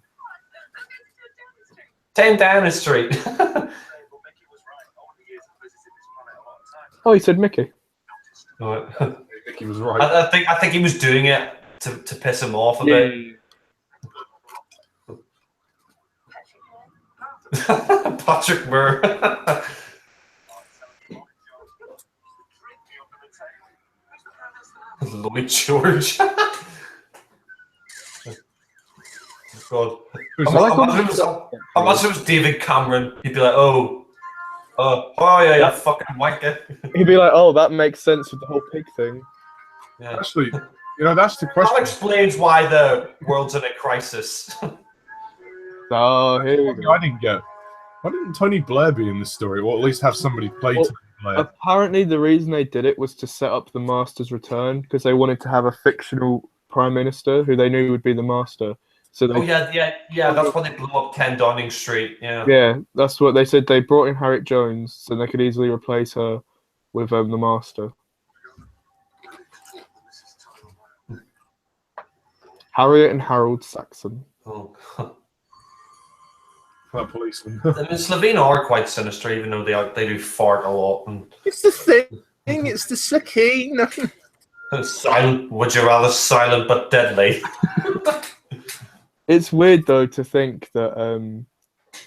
10 Downing Street. Oh, he said Mickey. Mickey was right. I think he was doing it to piss him off a bit. Patrick Moore. Lloyd George. God. Imagine it was David Cameron. He'd be like, oh yeah, you fucking wanker. He'd be like, oh, that makes sense with the whole pig thing. Yeah. Actually, you know, that's the question. That explains why the world's in a crisis. Oh, here we go. I didn't get. Why didn't Tony Blair be in this story, or at least have somebody play Tony Blair? Apparently, the reason they did it was to set up the Master's return because they wanted to have a fictional prime minister who they knew would be the Master. So they, that's why they blew up 10 Downing Street. Yeah, that's what they said. They brought in Harriet Jones so they could easily replace her with the Master. Harriet and Harold Saxon. Oh. That policeman. I mean, Slovene are quite sinister, even though they do fart a lot. And It's the thing. It's the Sakine. Silent. Would you rather silent but deadly? It's weird though to think that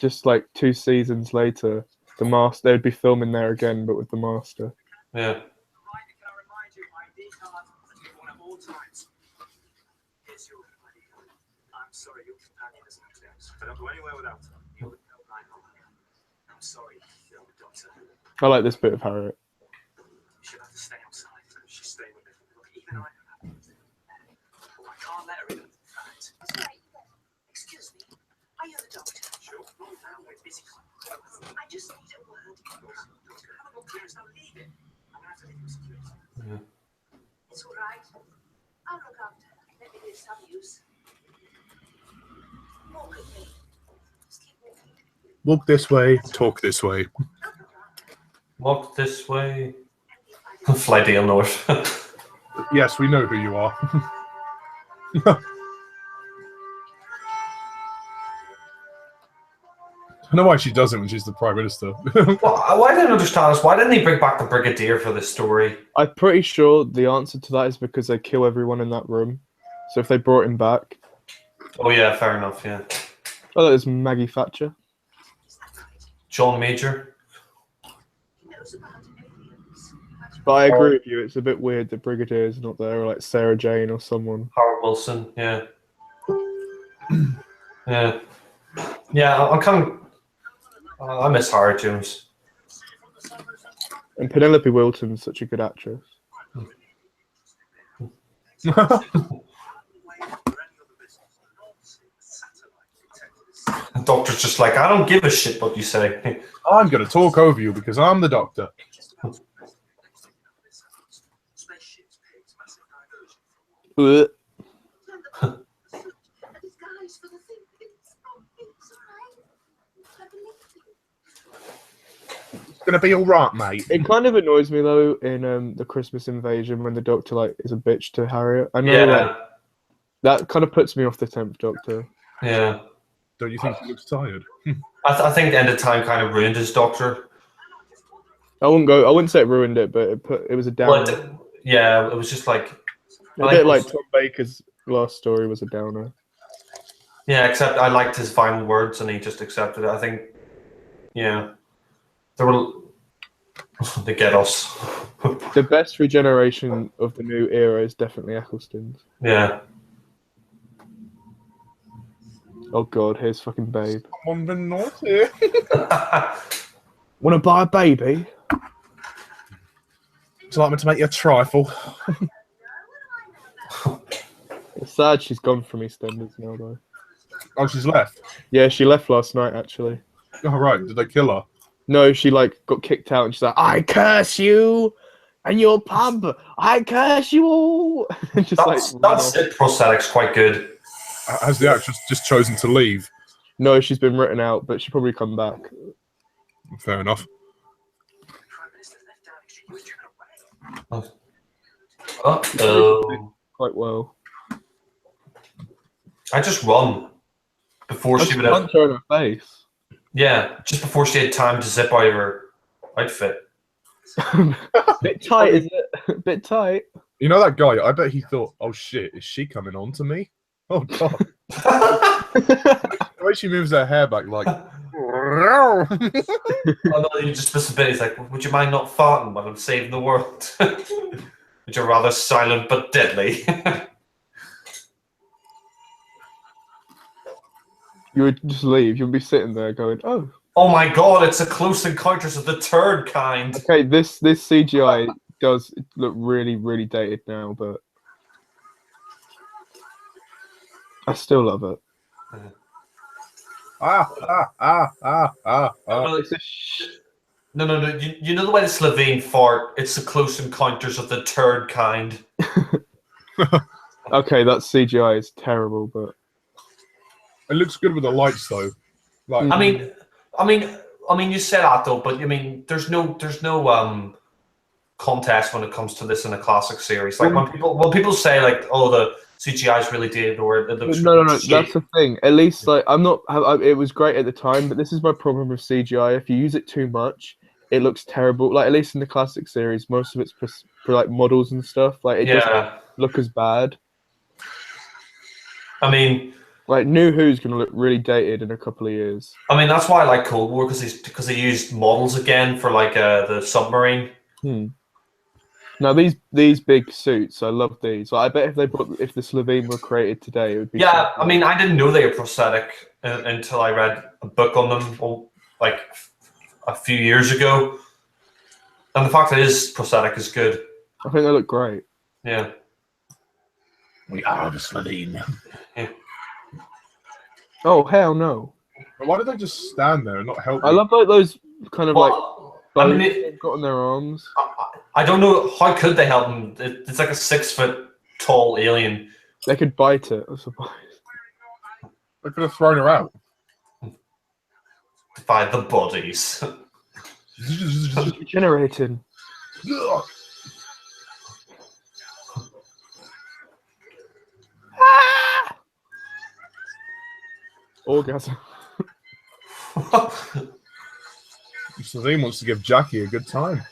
just like 2 seasons later, the Master they'd be filming there again, but with the Master. Yeah. I'm sorry, your companion isn't clearance. I don't go anywhere without her. You would know I know her. I'm sorry, Doctor. I like this bit of Harriet. You should have to stay outside. Yeah. It's all right. I'll look after her. Let me give some use. Walk with me. Just keep walking. Walk this way, talk this way. Walk this way. Fly Dale North. Yes, we know who you are. I know why she does it when she's the Prime Minister. Well, I didn't understand this. Why didn't he bring back the Brigadier for this story? I'm pretty sure the answer to that is because they kill everyone in that room. So if they brought him back, Oh yeah, fair enough. Yeah, oh, there's Maggie Thatcher. John Major. He knows about aliens. But I agree with you. It's a bit weird that Brigadier is not there, or like Sarah Jane or someone. Howard Wilson. Yeah. Yeah. Yeah. I'm kind of. I miss Howard Jones. And Penelope Wilton's such a good actress. The doctor's just like, I don't give a shit what you say. I'm going to talk over you because I'm the doctor. Ugh. Disguise for the thing. It's all right. I believe you. It's going to be all right, mate. It kind of annoys me though in the Christmas Invasion when the Doctor like is a bitch to Harriet. I know like, that kind of puts me off the 10th Doctor. Yeah. Don't you think he looks tired? I think End of Time kind of ruined his Doctor. I wouldn't say it ruined it, but it was a downer. But yeah, it was just like A bit like Tom Baker's last story was a downer. Yeah, except I liked his final words and he just accepted it. I think, yeah, they get us. The best regeneration of the new era is definitely Eccleston's. Yeah. Oh god, here's fucking Babe. Someone been naughty. Wanna buy a baby? Would you like me to make you a trifle? It's sad she's gone from EastEnders now though. Oh, she's left. Yeah, she left last night actually. Oh, right. Did they kill her? No, she like got kicked out and she's like, I curse you and your pub. I curse you all. Just that's it. Prosthetic's quite good. Has the actress just chosen to leave? No, she's been written out, but she'll probably come back. Fair enough. Uh-oh. Quite well. I just run before she would have. Punch her in her face. Yeah, just before she had time to zip out of her outfit. Bit tight, is it? Bit tight. You know that guy? I bet he thought, "Oh shit, is she coming on to me?" Oh god. The way she moves her hair back, like. Oh no, you just miss a bit. He's like, would you mind not farting while I'm saving the world? Which are rather silent but deadly. You would just leave. You'd be sitting there going, "Oh, Oh my god, it's a Close Encounters of the Third Kind. okay." This CGI does look really, really dated now, but I still love it. Well, no. You know the way the Slovene fart? It's the Close Encounters of the Third Kind. Okay, that CGI is terrible, but It looks good with the lights, though. Like, I mean, you say that though, but I mean, there's no contest when it comes to this in a classic series. Like when people say like, oh, the CGI is really dated or it looks no. cheap. That's the thing. At least like it was great at the time, but this is my problem with CGI. If you use it too much, it looks terrible. Like at least in the classic series, most of it's for like models and stuff. Like it doesn't look as bad. I mean, like New Who's gonna look really dated in a couple of years. I mean that's why I like Cold War because they used models again for like the submarine. Now these big suits, I love these. Like, I bet if the Slovene were created today, it would be. Yeah, I mean, I didn't know they were prosthetic until I read a book on them like a few years ago, and the fact that it is prosthetic is good. I think they look great. Yeah. we are the Slovene. Yeah. Oh hell no! Why did they just stand there and not help? I love like those kind of like I mean, they've got on their arms. I don't know how could they help him. It's like a 6-foot tall alien. They could bite it, I suppose. They could have thrown her out. By the bodies. Generating. Orgasm. Savine wants to give Jackie a good time.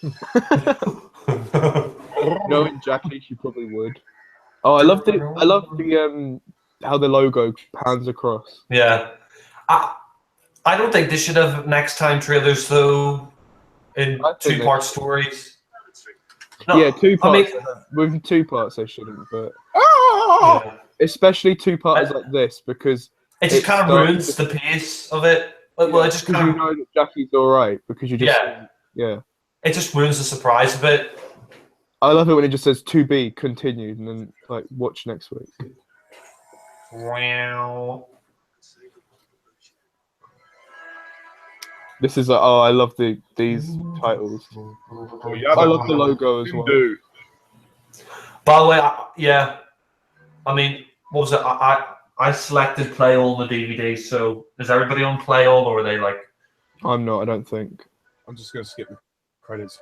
Knowing Jackie, she probably would. Oh, I love the how the logo pans across. Yeah. I don't think they should have next time trailers though in I think 2-part stories. No, Yeah, 2 parts. I mean, With 2 parts, they shouldn't, but yeah. especially 2 parts like this because It just it kind of starts ruins the pace of it. Well, it just because kind you of know that Jackie's all right because you just yeah. it just ruins the surprise a bit. I love it when it just says to be continued and then like watch next week. Wow. This is like I love these titles. Oh, yeah, I love the logo as well. Do. By the way, yeah. I mean, what was it? I selected play all the DVDs. So is everybody on play all, or are they like? I'm not. I don't think. I'm just gonna skip the credits.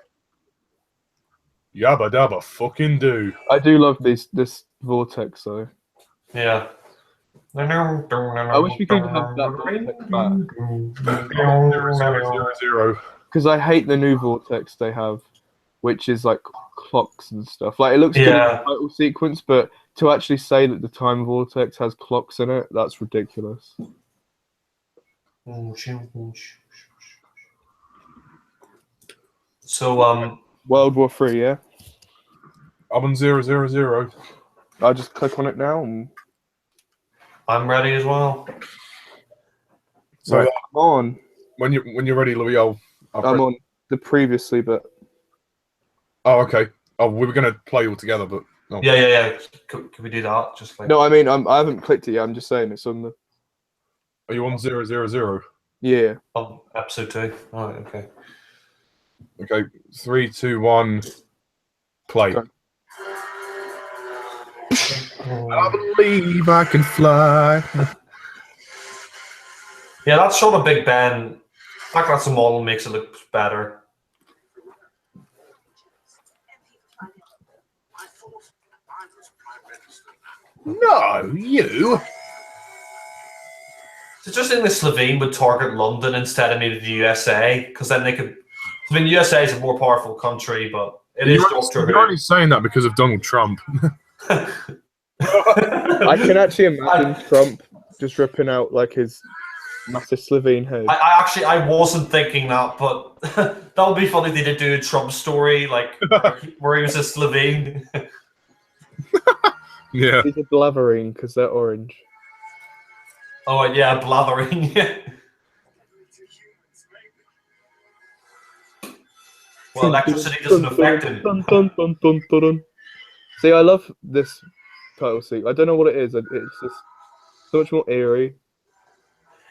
Yabba dabba fucking do. I do love this vortex though. Yeah. I wish we could have that vortex back 000. because I hate the new vortex they have, which is like clocks and stuff. Like it looks good in the title sequence, but to actually say that the time vortex has clocks in it, that's ridiculous. So World War 3, yeah. I'm on 000. I'll just click on it now. And... I'm ready as well. So right, I'm on. when you're ready, Louie, I'll I'm on the previously, but oh, okay. Oh, we were gonna play all together, but no. Yeah. Could we do that? Just like no, I mean I haven't clicked it yet. I'm just saying it's on the. Are you on 000? Yeah. oh, episode 2. Oh, okay. Okay, 3, 2, 1, play. Okay. I believe I can fly. Yeah, that shot of Big Ben. The fact that's a model makes it look better. No, you. It's just in the Slovene would target London instead of maybe the USA, because then they could. I mean, the USA is a more powerful country, but it is Doctor Who. You're only saying that because of Donald Trump. I can actually imagine Trump just ripping out like his massive Slovene head. I wasn't thinking that, but that would be funny if they did do a Trump story, like where he was a Slovene. Yeah. These are blathering because they're orange. Oh yeah, blathering. Well, electricity doesn't affect him. Dun, dun, dun, dun, dun, dun. See, I love this title sequence. I don't know what it is. It's just so much more eerie.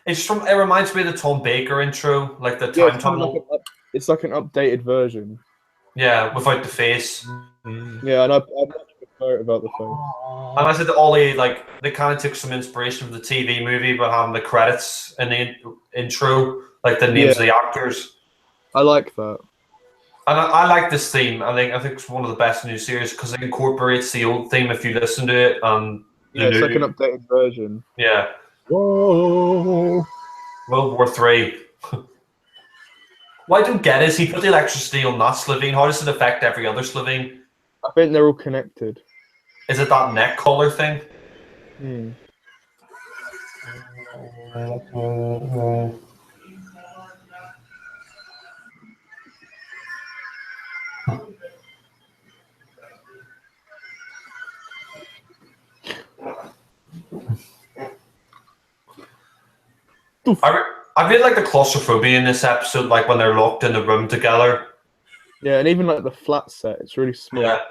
It reminds me of the Tom Baker intro, like the Yeah, time tunnel. it's like an updated version. Yeah, without the face. Yeah, and I much prefer it about the phone. And I said that Ollie, like, they kind of took some inspiration from the TV movie, but having the credits in the intro, like the names of the actors. I like that. And I like this theme. I think it's one of the best new series because it incorporates the old theme if you listen to it. And yeah, it's like an updated version. Yeah. Whoa. World War 3. What I don't get is he put the electricity on that Slovene. How does it affect every other Slovene? I think they're all connected. Is it that neck collar thing? Hmm. I really like the claustrophobia in this episode, like when they're locked in the room together. Yeah, and even like the flat set, it's really small. Yeah.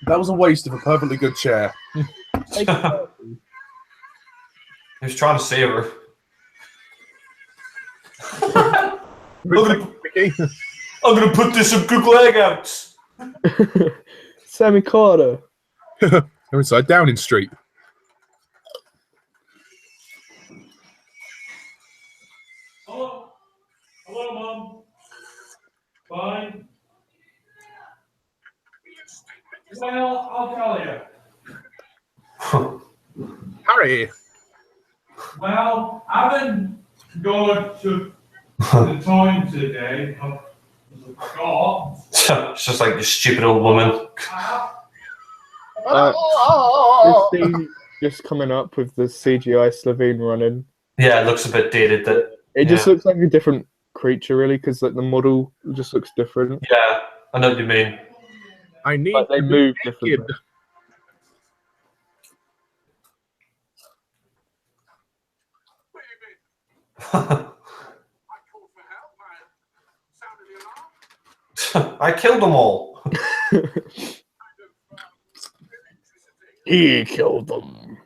That was a waste of a perfectly good chair. He was trying to save her. Mickey. I'm gonna put this in Google Hangouts. Sammy Carter. They're inside Downing Street. Hello, Mum. Fine. Well, I'll tell you. Harry. Well, I've been going to the town today. I forgot. It's just like this stupid old woman. This thing just coming up with the CGI Slovene running. Yeah, it looks a bit dated. It just looks like a different creature, really, because like the model just looks different. Yeah, I know what you mean. I need Like they to be move naked. differently. I killed them all. He killed them.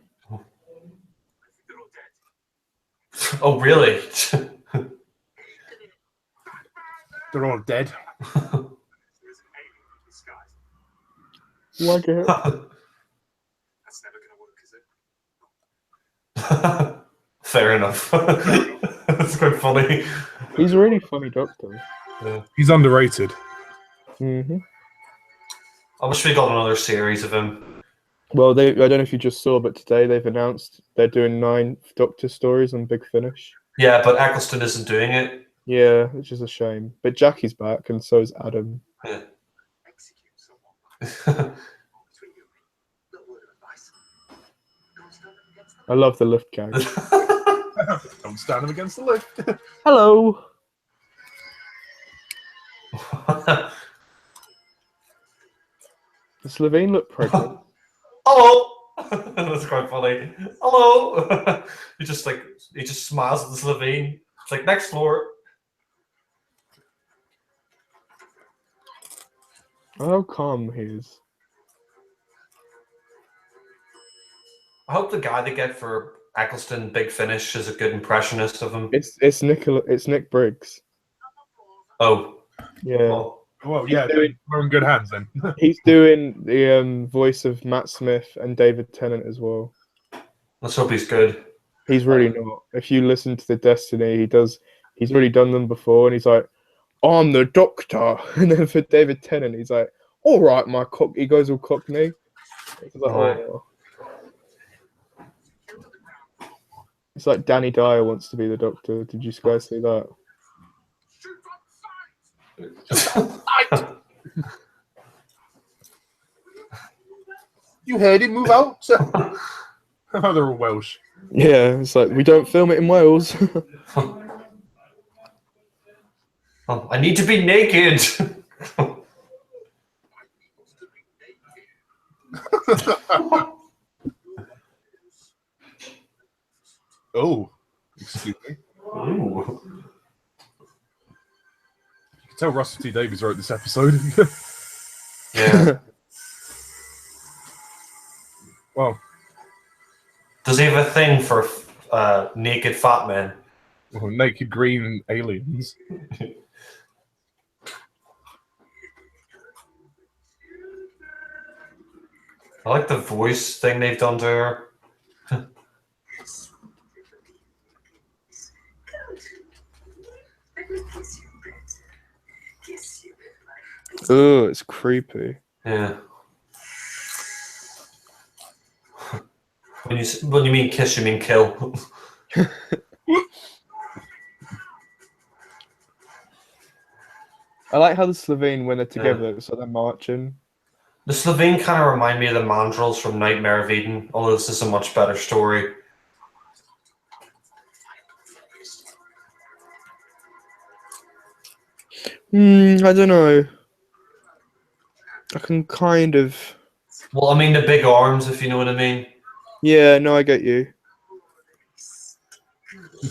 Oh, really? They're all dead. Like it. That's never going to work, is it? Fair enough. That's quite funny. He's a really funny doctor. Yeah. He's underrated. Mm-hmm. I wish we got another series of him. Well, I don't know if you just saw, but today they've announced they're doing 9 Doctor stories on Big Finish. Yeah, but Eccleston isn't doing it. Yeah, which is a shame. But Jackie's back, and so is Adam. Yeah. Execute someone. Between you and me, little word of advice. Don't stand up against them. I love the lift gag. Don't stand him against the lift. Hello. Does Slovene look pregnant? Hello. That's quite funny. Hello. he just smiles at the Slovene. It's like next floor. How calm he is. I hope the guy they get for Eccleston Big Finish is a good impressionist of him. It's Nick Briggs. Oh. Yeah. Oh. Well, yeah, we're in good hands then. He's doing the voice of Matt Smith and David Tennant as well. Let's hope he's good. He's really not. If you listen to the Destiny, he's already done them before, and he's like, I'm the Doctor. And then for David Tennant, he's like, all right, my cock. He goes all Cockney. It's like, oh. It's like Danny Dyer wants to be the Doctor. Did you guys see that? You heard him move out. Oh, they're all Welsh. Yeah, it's like, we don't film it in Wales. Oh, I need to be naked. Oh, excuse me. Ooh. You can tell Russell T Davies wrote this episode. Yeah. Well, Does he have a thing for naked fat men? naked green aliens. I like the voice thing they've done to her. Let me kiss you a bit. Kiss you. Oh, it's creepy. Yeah. When you mean kiss, you mean kill. I like how the Slovene, when they're together, it's like they're marching. The Slovene kind of remind me of the Mandrels from Nightmare of Eden, although this is a much better story. I don't know. I can kind of... Well, I mean the big arms, if you know what I mean. Yeah, no, I get you.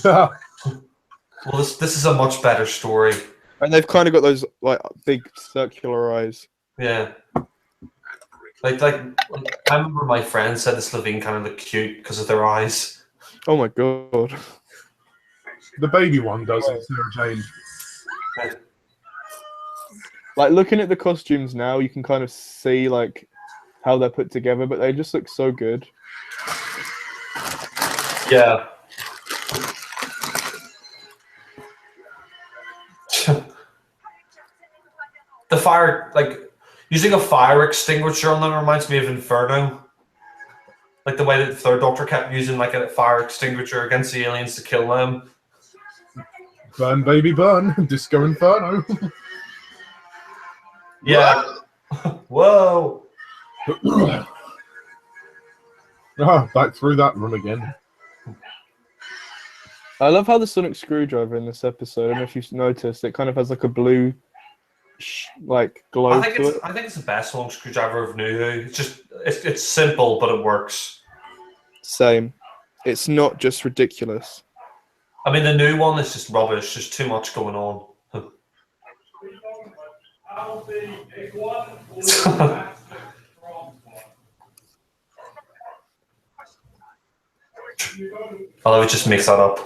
Well, this is a much better story. And they've kind of got those like big circular eyes. Yeah. Like I remember my friend said the Slovene kind of look cute because of their eyes. Oh my god. The baby one does it, Sarah Jane. Like looking at the costumes now, you can kind of see like how they're put together, but they just look so good. Yeah. The fire, like using a fire extinguisher on them reminds me of Inferno. Like the way that the Third Doctor kept using like a fire extinguisher against the aliens to kill them. Burn, baby, burn. Disco Inferno. Yeah. Whoa. Back through that run again. I love how the sonic screwdriver in this episode, I don't know if you've noticed, it kind of has like a blue like glow to it. I think it's the best sonic screwdriver of New Who. It's just it's simple, but it works. Same. It's not just ridiculous. I mean, the new one is just rubbish. There's too much going on. I'll just mix that up.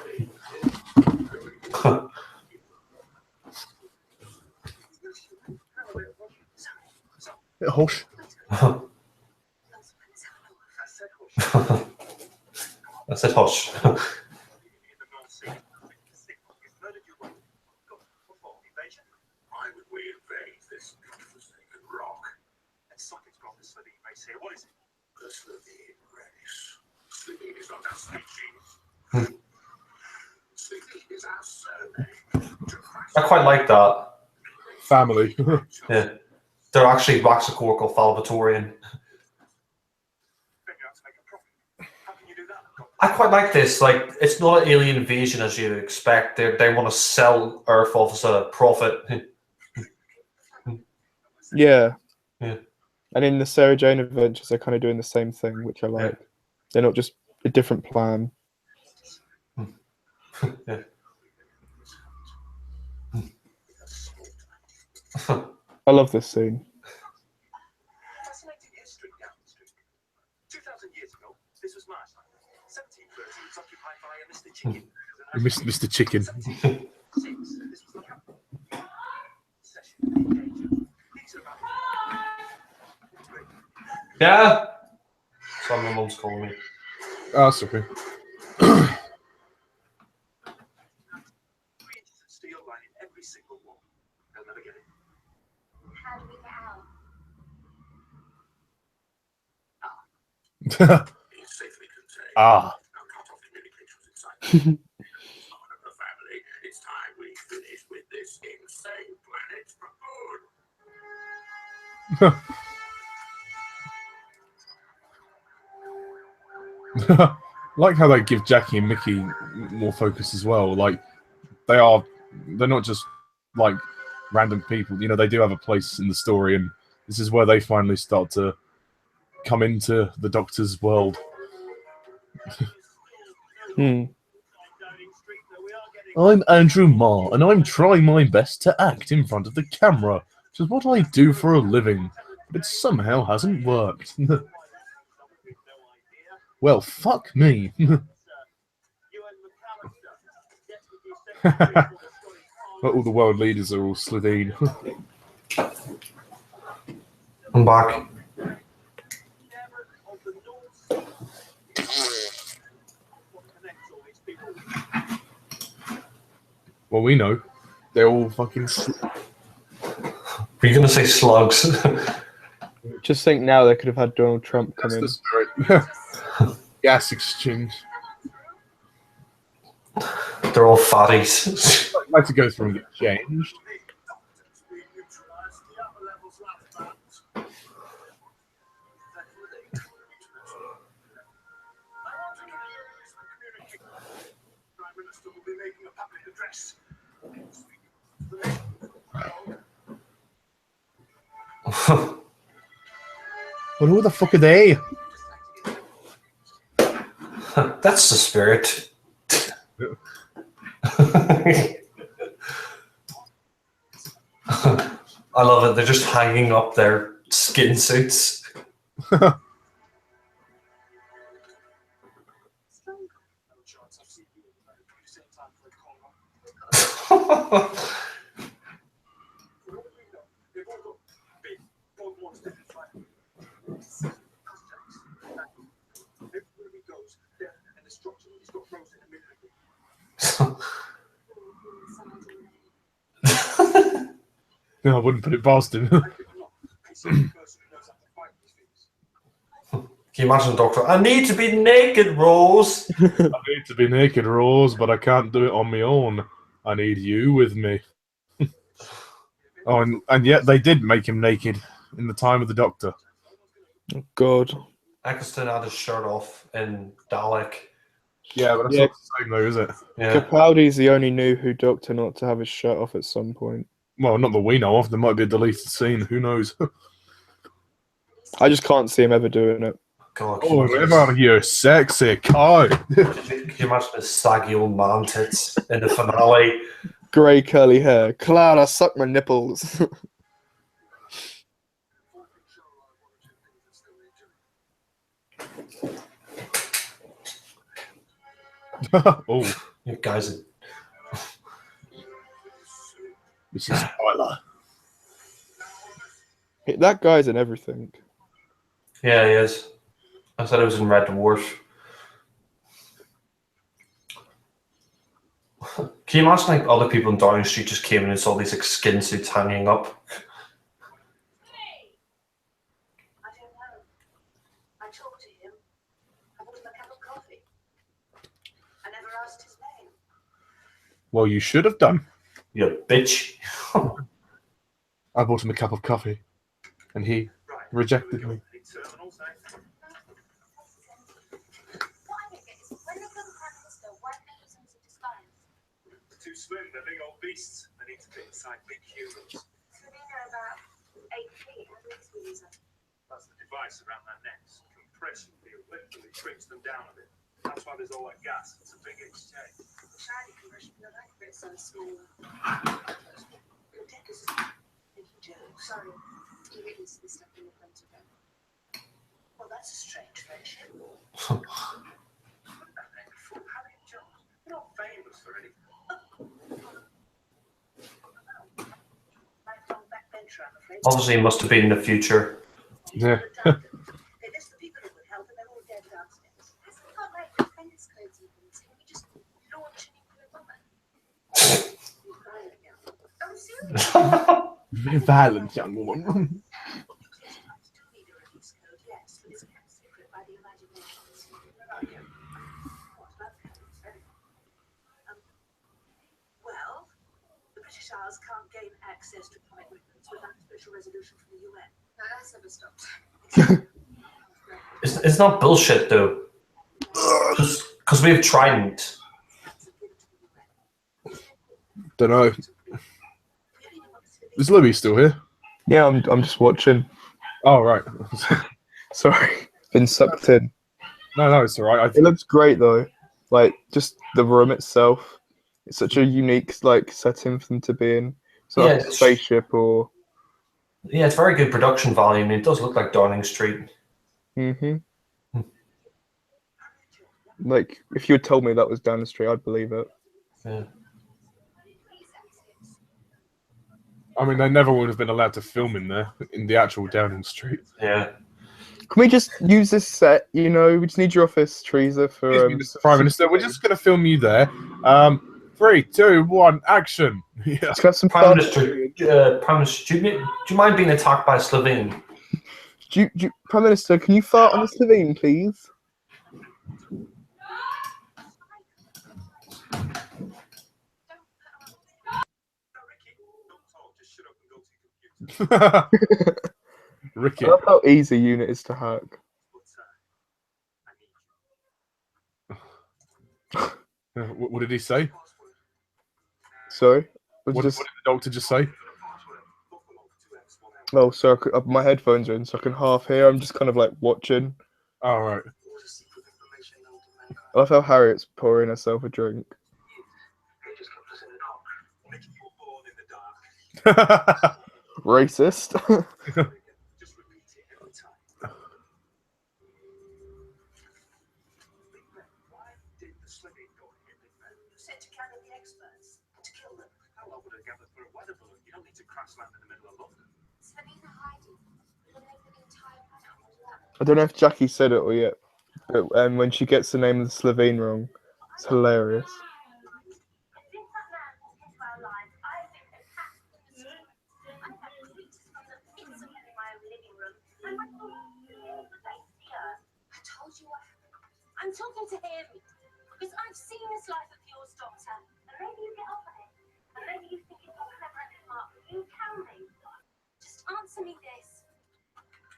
Hush. I said hush. Why would we invade this godforsaken rock? And something's got this Slovene base here. What is it? The Slovene race. Slovene is not our species. Slovene is our surname. I quite like that. Family. Yeah. They're actually Waxacorcal Falbatorian. How can you do that? I quite like this. Like, it's not an alien invasion as you'd expect. They want to sell Earth off as a profit. Yeah. Yeah. And in the Sarah Jane Adventures, they're kind of doing the same thing, which I like. They're not just a different plan. Yeah. I love this scene. Fascinating history down the street. 2,000 years ago, this was Marshland. 1730, it was occupied by a Mr. Chicken. Mr. Chicken. 6, this was the capital. Session. These are about Yeah. Sorry, my mum's calling me. Ah, it's okay. 3 inches of steel lining every single wall. They'll never get it. How do we get out? It's safely contained. Ah. Now cut off communications inside. Part of the family. It's time we finish with this insane planet for good. Like how they give Jackie and Mickey more focus as well. Like they're not just like random people. You know, they do have a place in the story, and this is where they finally start to come into the Doctor's world. I'm Andrew Marr, and I'm trying my best to act in front of the camera, which is what I do for a living, but it somehow hasn't worked. Well, fuck me. But all the world leaders are all Slovene. I'm back. Well, we know. They're all fucking... Were you going to say slugs? Just think now they could have had Donald Trump come That's in. the spirit. Gas exchange. They're all fatties. I'd like to go through and get changed. Prime Minister will be making a public address. Well, who the fuck are they? That's the spirit. I love it. They're just hanging up their skin suits. No, I wouldn't put it past him. It's the only person who knows how to fight these things. Can you imagine, Doctor? I need to be naked, Rose. I need to be naked, Rose, but I can't do it on my own. I need you with me. Oh, and yet they did make him naked in the time of the Doctor. God. Eccleston had his shirt off in Dalek. Yeah, but that's Yeah. not the same though, is it? Yeah. Capaldi's the only new Who Doctor not to have his shirt off at some point. Well, not that we know of. There might be a deleted scene. Who knows? I just can't see him ever doing it. God, Oh, whatever, you sexy cow. Can you imagine his saggy old man tits in the finale? Grey curly hair. Clara, suck my nipples. Oh, You guys, this is spoiler. That guy's in everything. yeah, he is. I said it was in Red Dwarf. Can you imagine like other people in Downing Street just came in and saw these like skin suits hanging up? I don't know. I talked to him. I bought him a cup of coffee. I never asked his name. Well, you should have done. You bitch. I bought him a cup of coffee, and he rejected me. Terminals, eh? What I don't get is when they become Prime Minister, why don't they use him as a disguise? They're too slim, they're big old beasts. They need to fit inside big humans. Slovenia about 8 feet. How big is the user? That's the device around their necks. Compression field literally shrinks them down a bit. That's why there's all that gas. It's a big exchange. Shiny compression field. I think it's so small. Your deck is. Thank you, Joe. Sorry. You written this stuff in the front of it. Well, that's a strange friendship. How do you jump? You're not famous for anything. Lifelong backbencher, I'm afraid. Obviously, it must have been in the future. Yeah. They list the people who would help, and they're all dead downstairs. Hasn't he got like defense codes and things? Can we just launch a nuclear bomber? Oh, seriously? Very violent young woman. Well, the British Isles can't gain access to atomic weapons without special resolution from the UN. No, that's never stopped. It's not bullshit though. Because we've Trident. Don't know. Is Louie still here? Yeah, I'm just watching. Oh, right. Sorry, been sucked in. No, it's all right. It looks great though. Like just the room itself. It's such a unique like setting for them to be in. It's not Yeah, like a it's- spaceship or. Yeah, it's very good production value. I mean, it does look like Downing Street. Like if you had told me that was down the street, I'd believe it. Yeah. I mean, they never would have been allowed to film in there, in the actual Downing Street. Yeah. Can we just use this set? You know, we just need your office, Teresa, for. Excuse me, Mr. Prime Minister, we're just going to film you there. 3, 2, 1, action. Yeah. Let's have some Prime fun. Minister, Prime Minister, do you mind being attacked by a Slovene? Prime Minister, can you fart on the Slovene, please? Ricky, don't talk, just shut up and go to your computer. Ricky. I love how easy unit is to hack. But I need you. What did he say? Sorry, What did the doctor just say? Oh, so my headphones are in, so I can half hear. I'm just kind of like watching. Oh, right. I love how Harriet's pouring herself a drink. Racist. Just repeat it every time. Big Ben, why did the Slovene go and hit Big Ben? You said to carry the experts, to kill them. How long would have gathered for a weather balloon? You don't need to crash land in the middle of London. Slovenia hiding. We'll make the entire planet hold up. I don't know if Jackie said it or yet, but when she gets the name of the Slovene wrong, it's hilarious. I think that man will into our lives. I think that has been the I'm talking to him. Because I've seen this life of yours, Doctor. And maybe you get off of it. And maybe you think you're more clever and smart. You can be. Just answer me this.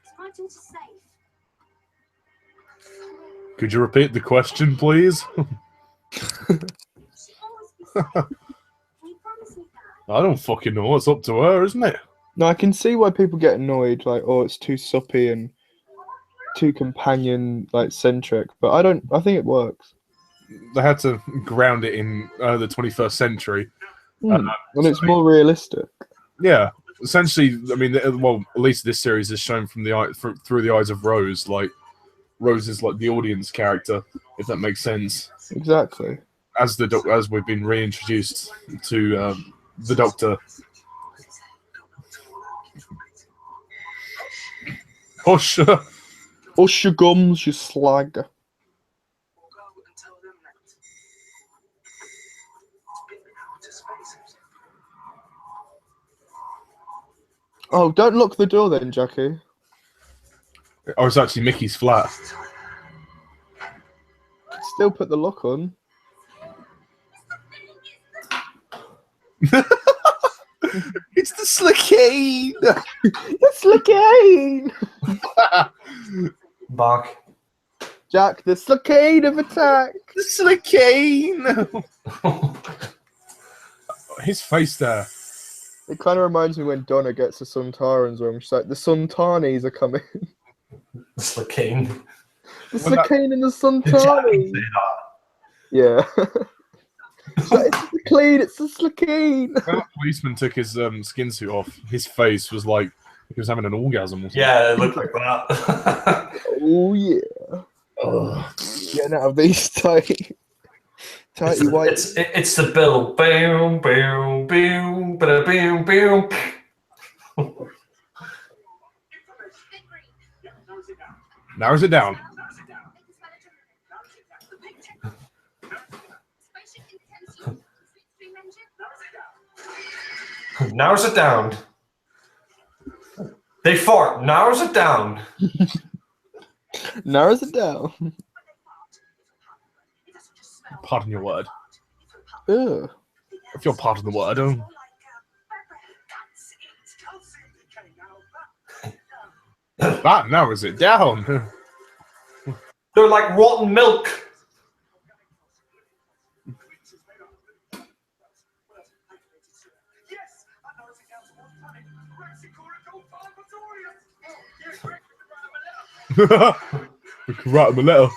Is my daughter safe? Could you repeat the question, please? She'll always be safe. Can you promise me that? I don't fucking know. It's up to her, isn't it? No, I can see why people get annoyed. Like, oh, it's too soppy and too companion like centric. But I don't. I think it works. They had to ground it in the 21st century. And it's more realistic. Yeah, essentially. I mean, well, at least this series is shown from through the eyes of Rose. Like, Rose is like the audience character, if that makes sense. Exactly. As we've been reintroduced to the Doctor. Hush! Hush your gums, you slag. Oh, don't lock the door then, Jackie. Oh, it's actually Mickey's flat. Still put the lock on. It's the Slickane! It's Slickane! Bark. Jack, the Slickane of attack! The Slickane! His face there. It kind of reminds me when Donna gets the Suntaran's room. She's like, the Suntanis are coming. The Slickane. The When that- Slickane and the Did Jackie Suntanis! say that? Yeah. She's like, it's the Slickane, it's the Slickane! When that policeman took his skin suit off, his face was like he was having an orgasm or something. Yeah, it looked like that. Oh, yeah. Ugh. Getting out of these tighty white... It's the bill. Boom, boom, boom, bada boom, boom. Narrows it down. Narrows it down. They fart. Narrows it down. Narrows it down. Pardon your word. Ugh. If you're pardon the word, that narrows it down. They're like rotten milk. We can write him a letter.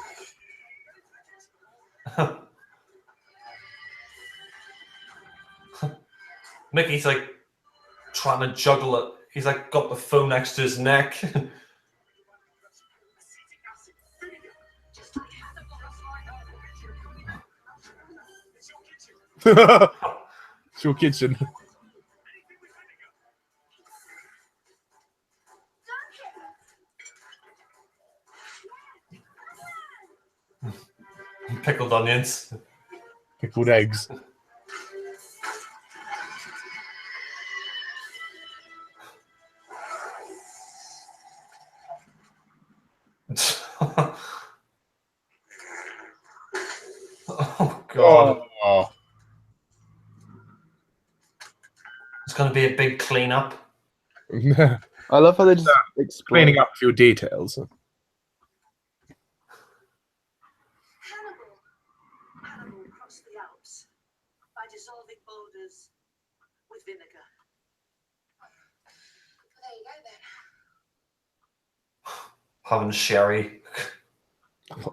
Mickey's like trying to juggle it. He's like got the phone next to his neck. It's your kitchen. Pickled onions. Pickled eggs. Oh god. Oh. It's gonna be a big cleanup. I love how they just explain. Cleaning up a few details. Hannibal crossed the Alps by dissolving boulders with vinegar. Well, there you go then. Having sherry.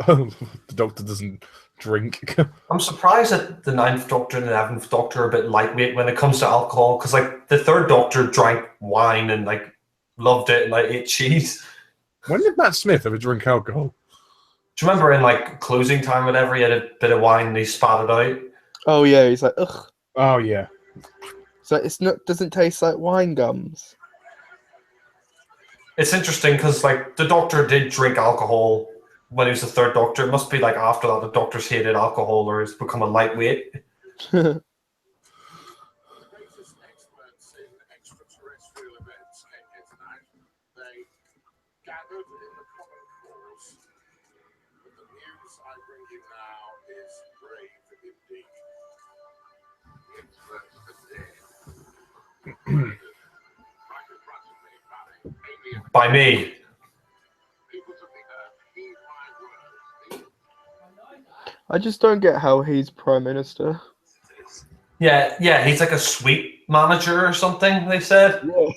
The Doctor doesn't drink. I'm surprised that the 9th Doctor and the 11th Doctor are a bit lightweight when it comes to alcohol, because like the 3rd Doctor drank wine and like loved it and like ate cheese. When did Matt Smith ever drink alcohol? Do you remember in like closing time, or whatever, he had a bit of wine and he spat it out? Oh yeah, he's like, ugh. Oh yeah. So it's not doesn't taste like wine gums. It's interesting because like the Doctor did drink alcohol when he was the 3rd Doctor. It must be like after that the Doctor's hated alcohol or has become a lightweight. Greatest experts in extraterrestrial events came here tonight. They gathered in the common cause. But the news I bring you now is brave indeed. It's first the dead. Right in front of me, aliens, By me. peoples of the earth, heed my words. I just don't get how he's prime minister. Yeah, he's like a sweep manager or something, they said. Yeah,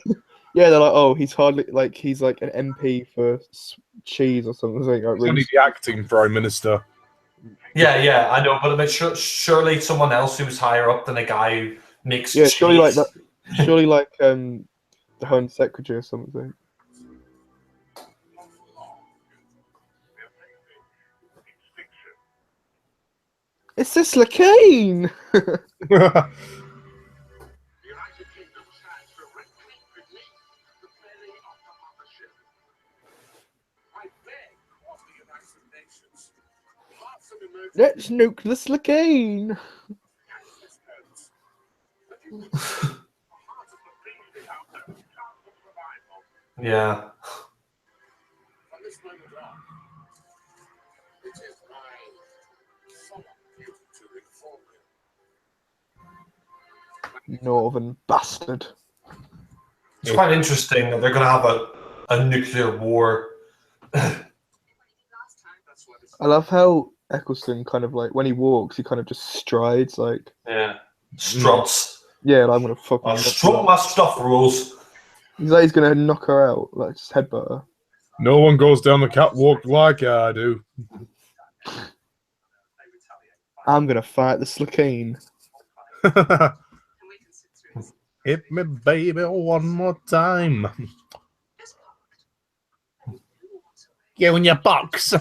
yeah. They're like, oh, he's hardly like he's like an MP for cheese or something. Like, He's only really. the acting prime minister. Yeah, I know, but I mean, surely someone else who's higher up than a guy who makes Yeah, cheese. surely like that. Surely like the Home Secretary or something. It's this Lacane! The United Kingdom stands directly beneath the belly of the mothership. I beg of the United Nations, pass an emergency Let's nuke this Lacane! access codes. Let it be part of the being out there come for survival. Yeah. From this moment on, it is my solemn duty to inform you. Northern bastard. It's quite interesting that they're going to have a nuclear war. That's what it's I love how Eccleston kind of like when he walks, he kind of just strides like, Yeah. Struts. yeah, like, I'm gonna fucking. I knock strut her my out. stuff, Rose. He's like he's gonna knock her out, like just headbutt her. No one goes down the catwalk like I do. I'm gonna fight this Lacane. Hit me, baby, one more time. Get in your box.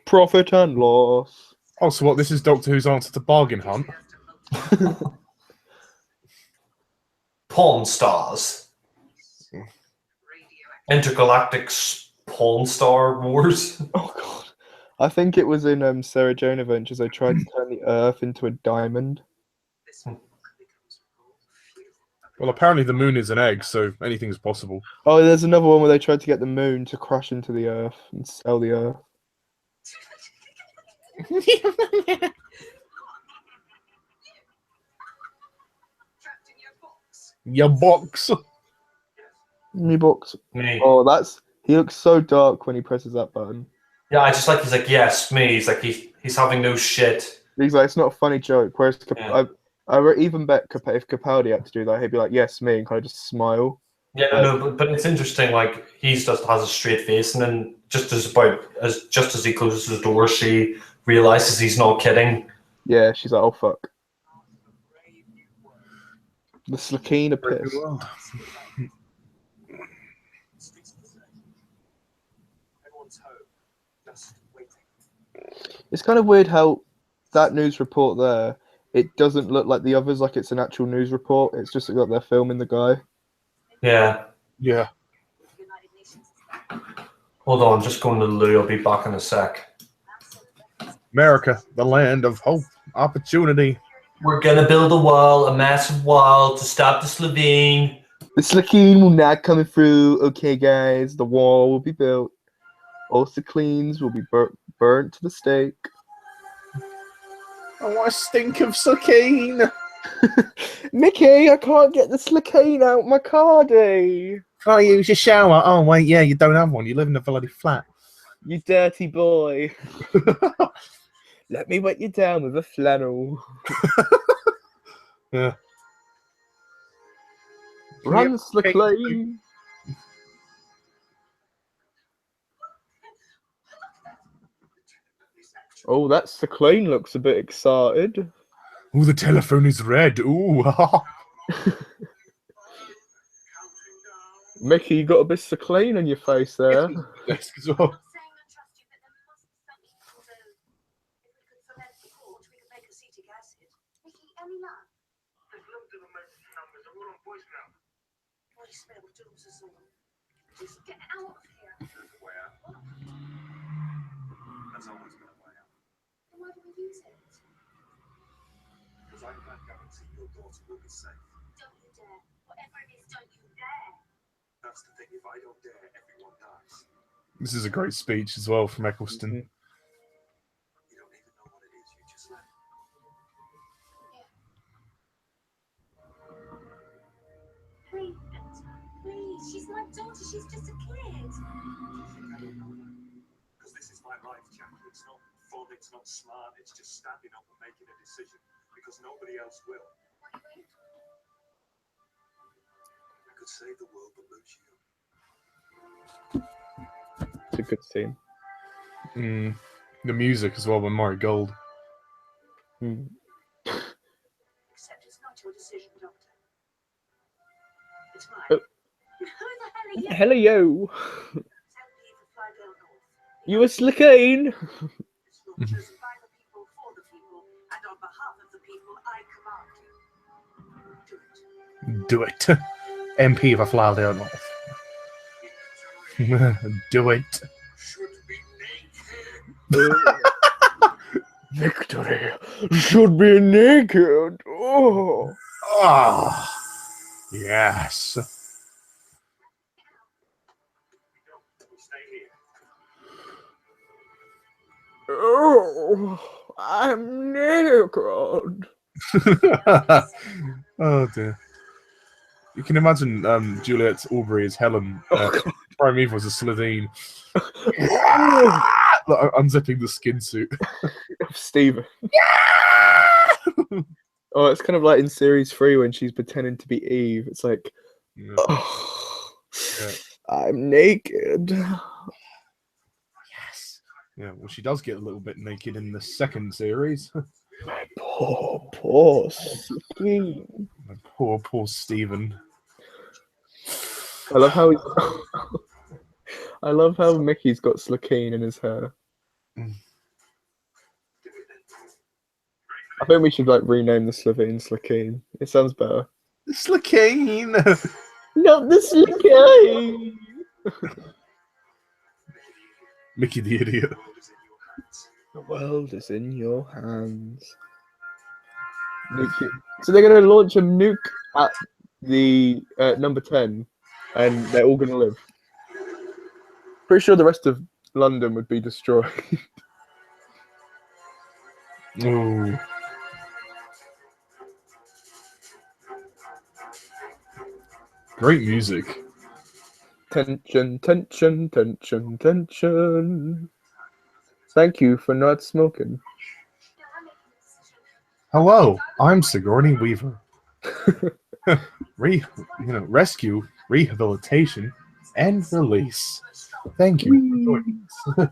Profit and loss. Oh, so what? This is Doctor Who's answer to Bargain Hunt. Pawn stars. Intergalactic pawn star wars. Oh god. I think it was in Sarah Jane Adventures. They tried to turn the Earth into a diamond. Well, apparently the moon is an egg, so anything's possible. Oh, there's another one where they tried to get the moon to crash into the Earth and sell the Earth. Your box. Me box. Me. Oh, he looks so dark when he presses that button. Yeah, I just like he's like, yes, me. He's like he's having no shit. He's like, it's not a funny joke. Whereas Yeah. I even bet if Capaldi had to do that, he'd be like, yes, me, and kind of just smile. Yeah, no, but it's interesting. Like he just has a straight face, and then just as he closes the door, she realizes he's not kidding. Yeah, she's like, oh fuck. The Slakeen are pissed. everyone's home, just waiting. It's kind of weird how that news report there, it doesn't look like the others, like it's an actual news report. It's just like they're filming the guy. Yeah. Yeah. Hold on, just going to Louie. I'll be back in a sec. America, the land of hope, opportunity. We're gonna build a wall, a massive wall, to stop the Slovene. The Slakeen will not come through. Okay, guys, the wall will be built. All Slakeen's will be burnt to the stake. Oh, I stink of Sakine. Mickey, I can't get the Slakeen out my cardy. Can I use your shower? Oh, wait, yeah, you don't have one. You live in a bloody flat. You dirty boy. Let me wet you down with a flannel. Yeah. Run, Slakeen. Oh, that Slakeen looks a bit excited. Ooh, the telephone is red. Ooh, Mickey, you got a bit of Slakeen on your face there. desk as well. Just get out of here. That's always been a way out. Then why do we use it? Because I can't guarantee your daughter will be safe. Don't you dare. Whatever it is, don't you dare. That's the thing. If I don't dare, everyone dies. This is a great speech as well from Eccleston. You don't even know what it is. You just let. Please, please, she's my daughter. She's just a kid. You think I don't know that? Because this is my life, Jackie. It's not fun. It's not smart. It's just standing up and making a decision because nobody else will. I could save the world but lose you. It's a good scene. The music as well by Murray Gold. Except it's not your decision, Doctor. It's mine. Oh. Who the What hell the are you? hell are you? Tell me to fly down north. You a slickane? It's not chosen by the people, for the people, and on behalf of the people, I command you. Do it. Do it. MP for fly down north. Do it. Should be naked. Victory should be naked. Oh. Oh, yes. We stay here. Oh, I'm naked. Oh dear. You can imagine Juliet Aubrey as Helen. Primeval was a Slitheen. Unzipping the skin suit. Steven. Oh, it's kind of like in series 3 when she's pretending to be Eve. It's like, Yeah. oh, Yeah. I'm naked. Yes. Yeah, well, she does get a little bit naked in the second series. Poor Steve. Poor Stephen. I love how I love how Mickey's got Slakeen in his hair. I think we should like rename the Slovene Slakeen. It sounds better. Slakeen! Not the Slakeen! Mickey the idiot. The world is in your hands. So they're going to launch a nuke at the number 10, and they're all going to live. Pretty sure the rest of London would be destroyed. Oh. Great music. Tension, tension, tension, tension. Thank you for not smoking. Hello, I'm Sigourney Weaver. Rescue, rehabilitation, and release. Thank you for joining us.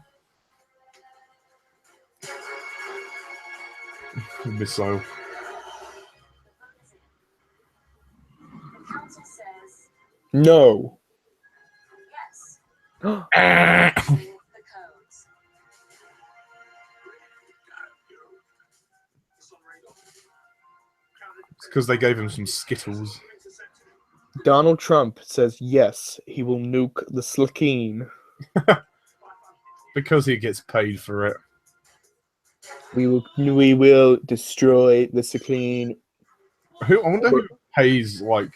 Missile. The council says No. yes. Oh, The codes. It's because they gave him some Skittles. Donald Trump says yes, he will nuke the Slakeen. Because he gets paid for it. We will destroy the Slakeen. I wonder who pays like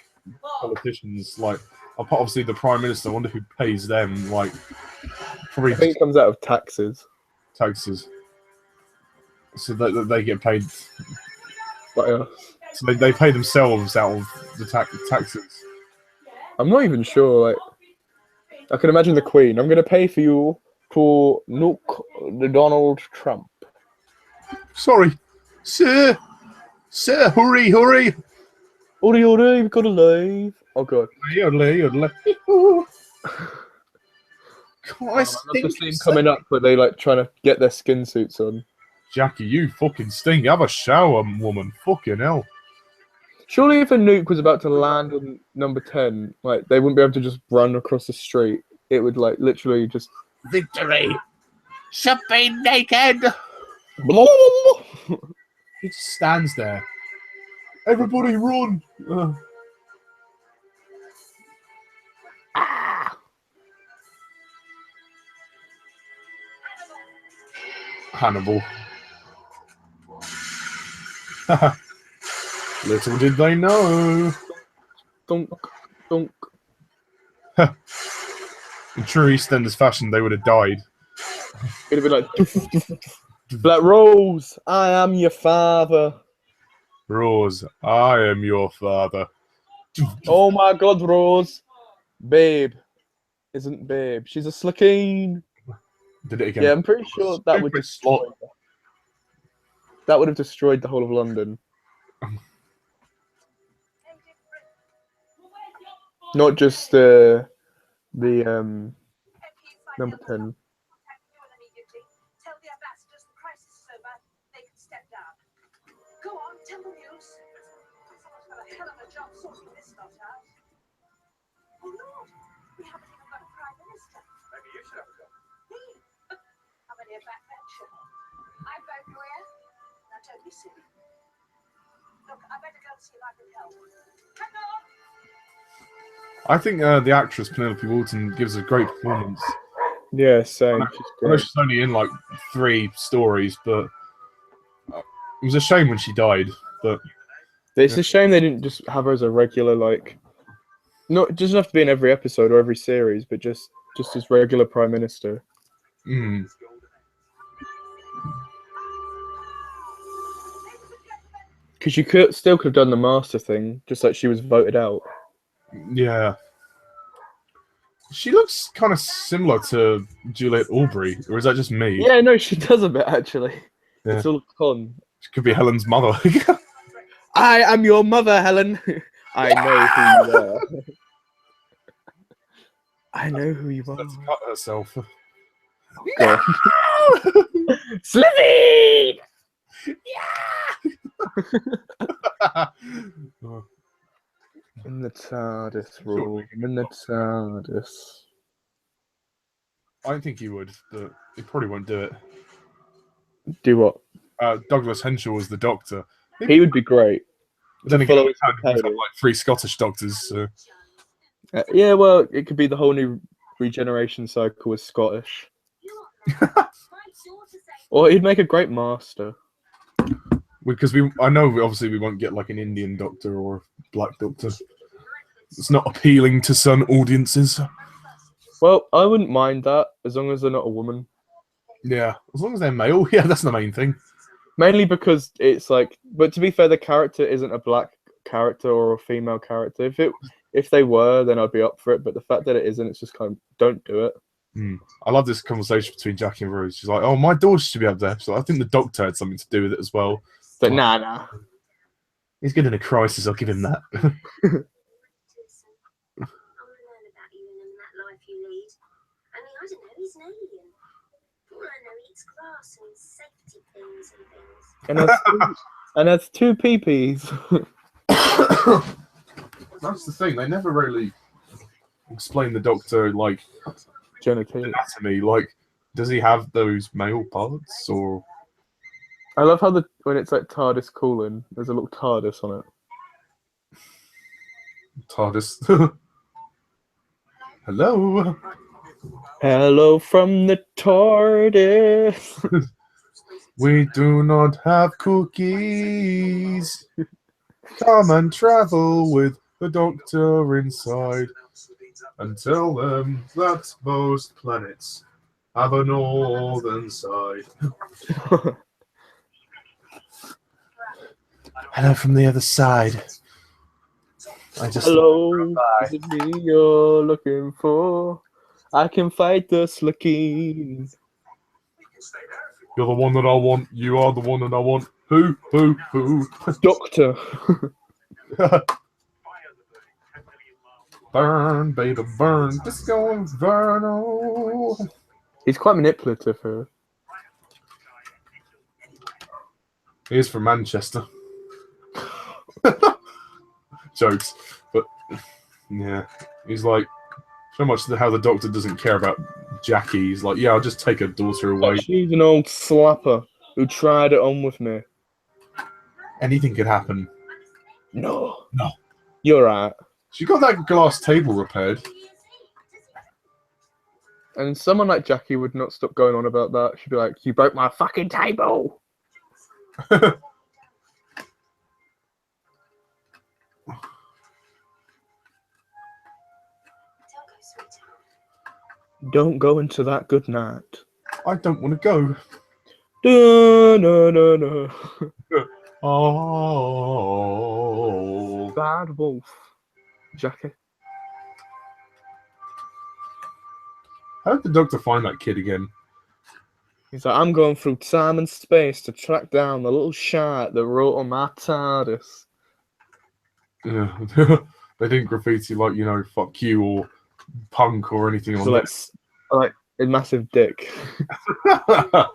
politicians, like obviously the Prime Minister. I wonder who pays them, like probably I think it comes out of taxes. taxes. So that they get paid. By us. So they pay themselves out of the taxes. I'm not even sure. Like, I can imagine the Queen. I'm going to pay for you to nuke the Donald Trump. Sorry, sir, hurry. Hurry, hurry, we've got to leave. Oh god. Yodel. I love the scene coming up where they like trying to get their skin suits on. Jackie, you fucking stink. Have a shower, woman. Fucking hell. Surely if a nuke was about to land on number 10, like they wouldn't be able to just run across the street. It would like literally just Victory should be naked. He just stands there. Everybody run. Hannibal. Little did they know. Dunk, dunk. In true EastEnders fashion, they would have died. It'd be like, like Rose, I am your father. Rose, I am your father. Oh my God, Rose, Babe isn't Babe. She's a Slickeen. Did it again. Yeah, I'm pretty sure that would Stupid destroy. slot. That would have destroyed the whole of London. Not just the number 10. Tell the ambassadors the crisis is over. They can step down. Go on, tell the news. Someone's got a hell of a job sorting this lot out. Oh Lord, we haven't even got a prime minister. Maybe you should have a go. Me? I'm only a backbencher. I vote Maria. Now don't be silly. Look, I better go and see if I can help. Hang on. I think the actress Penelope Walton gives a great performance. Yeah, same. She's I know great. she's only in like 3 stories, but it was a shame when she died. But It's a shame they didn't just have her as a regular, like, not it doesn't have to be in every episode or every series, but just as regular Prime Minister. mm, Because you still could have done the Master thing, just like she was voted out. yeah, she looks kind of similar to Juliet Aubrey, or is that just me? Yeah, no, she does a bit actually. Yeah. It's all con. She could be Helen's mother. I am your mother, Helen. I know who you are. I know who you are. Let's cut herself. God. Slitheen! Oh, In the TARDIS room. In the TARDIS. I think he would, but he probably won't do it. Do what? Douglas Henshall was the Doctor. He would be great. But then follow again, his we've had companion. like 3 Scottish Doctors, so Yeah, well, it could be the whole new regeneration cycle with Scottish. Or he'd make a great Master. because I know obviously we won't get like an Indian Doctor or a Black Doctor. It's not appealing to some audiences. Well, I wouldn't mind that as long as they're not a woman. Yeah, as long as they're male. Yeah, that's the main thing. Mainly because it's like, but to be fair, the character isn't a black character or a female character. If they were, then I'd be up for it. But the fact that it isn't, it's just kind of don't do it. I love this conversation between Jackie and Rose. She's like, "Oh, my daughter should be up there." So I think the Doctor had something to do with it as well. But nah. He's good in a crisis. I'll give him that. Listen, I want to learn about you and that life you lead. I mean, I don't know, he's an alien. For all I know, he eats grass and safety pins and things. And that's 2 peepees. That's the thing. They never really explain the Doctor like Genitalia. anatomy. Like, does he have those male parts or? I love how when it's like TARDIS calling, there's a little TARDIS on it. TARDIS. Hello. Hello from the TARDIS. We do not have cookies. Come and travel with the Doctor inside and tell them that most planets have a northern side. Hello from the other side. Hello, is it me you're looking for? I can fight the Slickeen. You're the one that I want. You are the one that I want. Who? Doctor. Burn, baby, burn. Disco Inferno. He's quite manipulative here. He is from Manchester. Jokes. But, yeah. He's like, so much how the Doctor doesn't care about Jackie. He's like, yeah, I'll just take her daughter away. She's an old slapper who tried it on with me. Anything could happen. No. No. You're right. She got that glass table repaired. And someone like Jackie would not stop going on about that. She'd be like, you broke my fucking table. Don't go into that good night. I don't want to go. No. Oh. Bad wolf. Jackie. How did the Doctor find that kid again? He's like, I'm going through time and space to track down the little shite that wrote on my TARDIS. Yeah. They didn't graffiti like, you know, fuck you or punk or anything on So like a massive dick. that.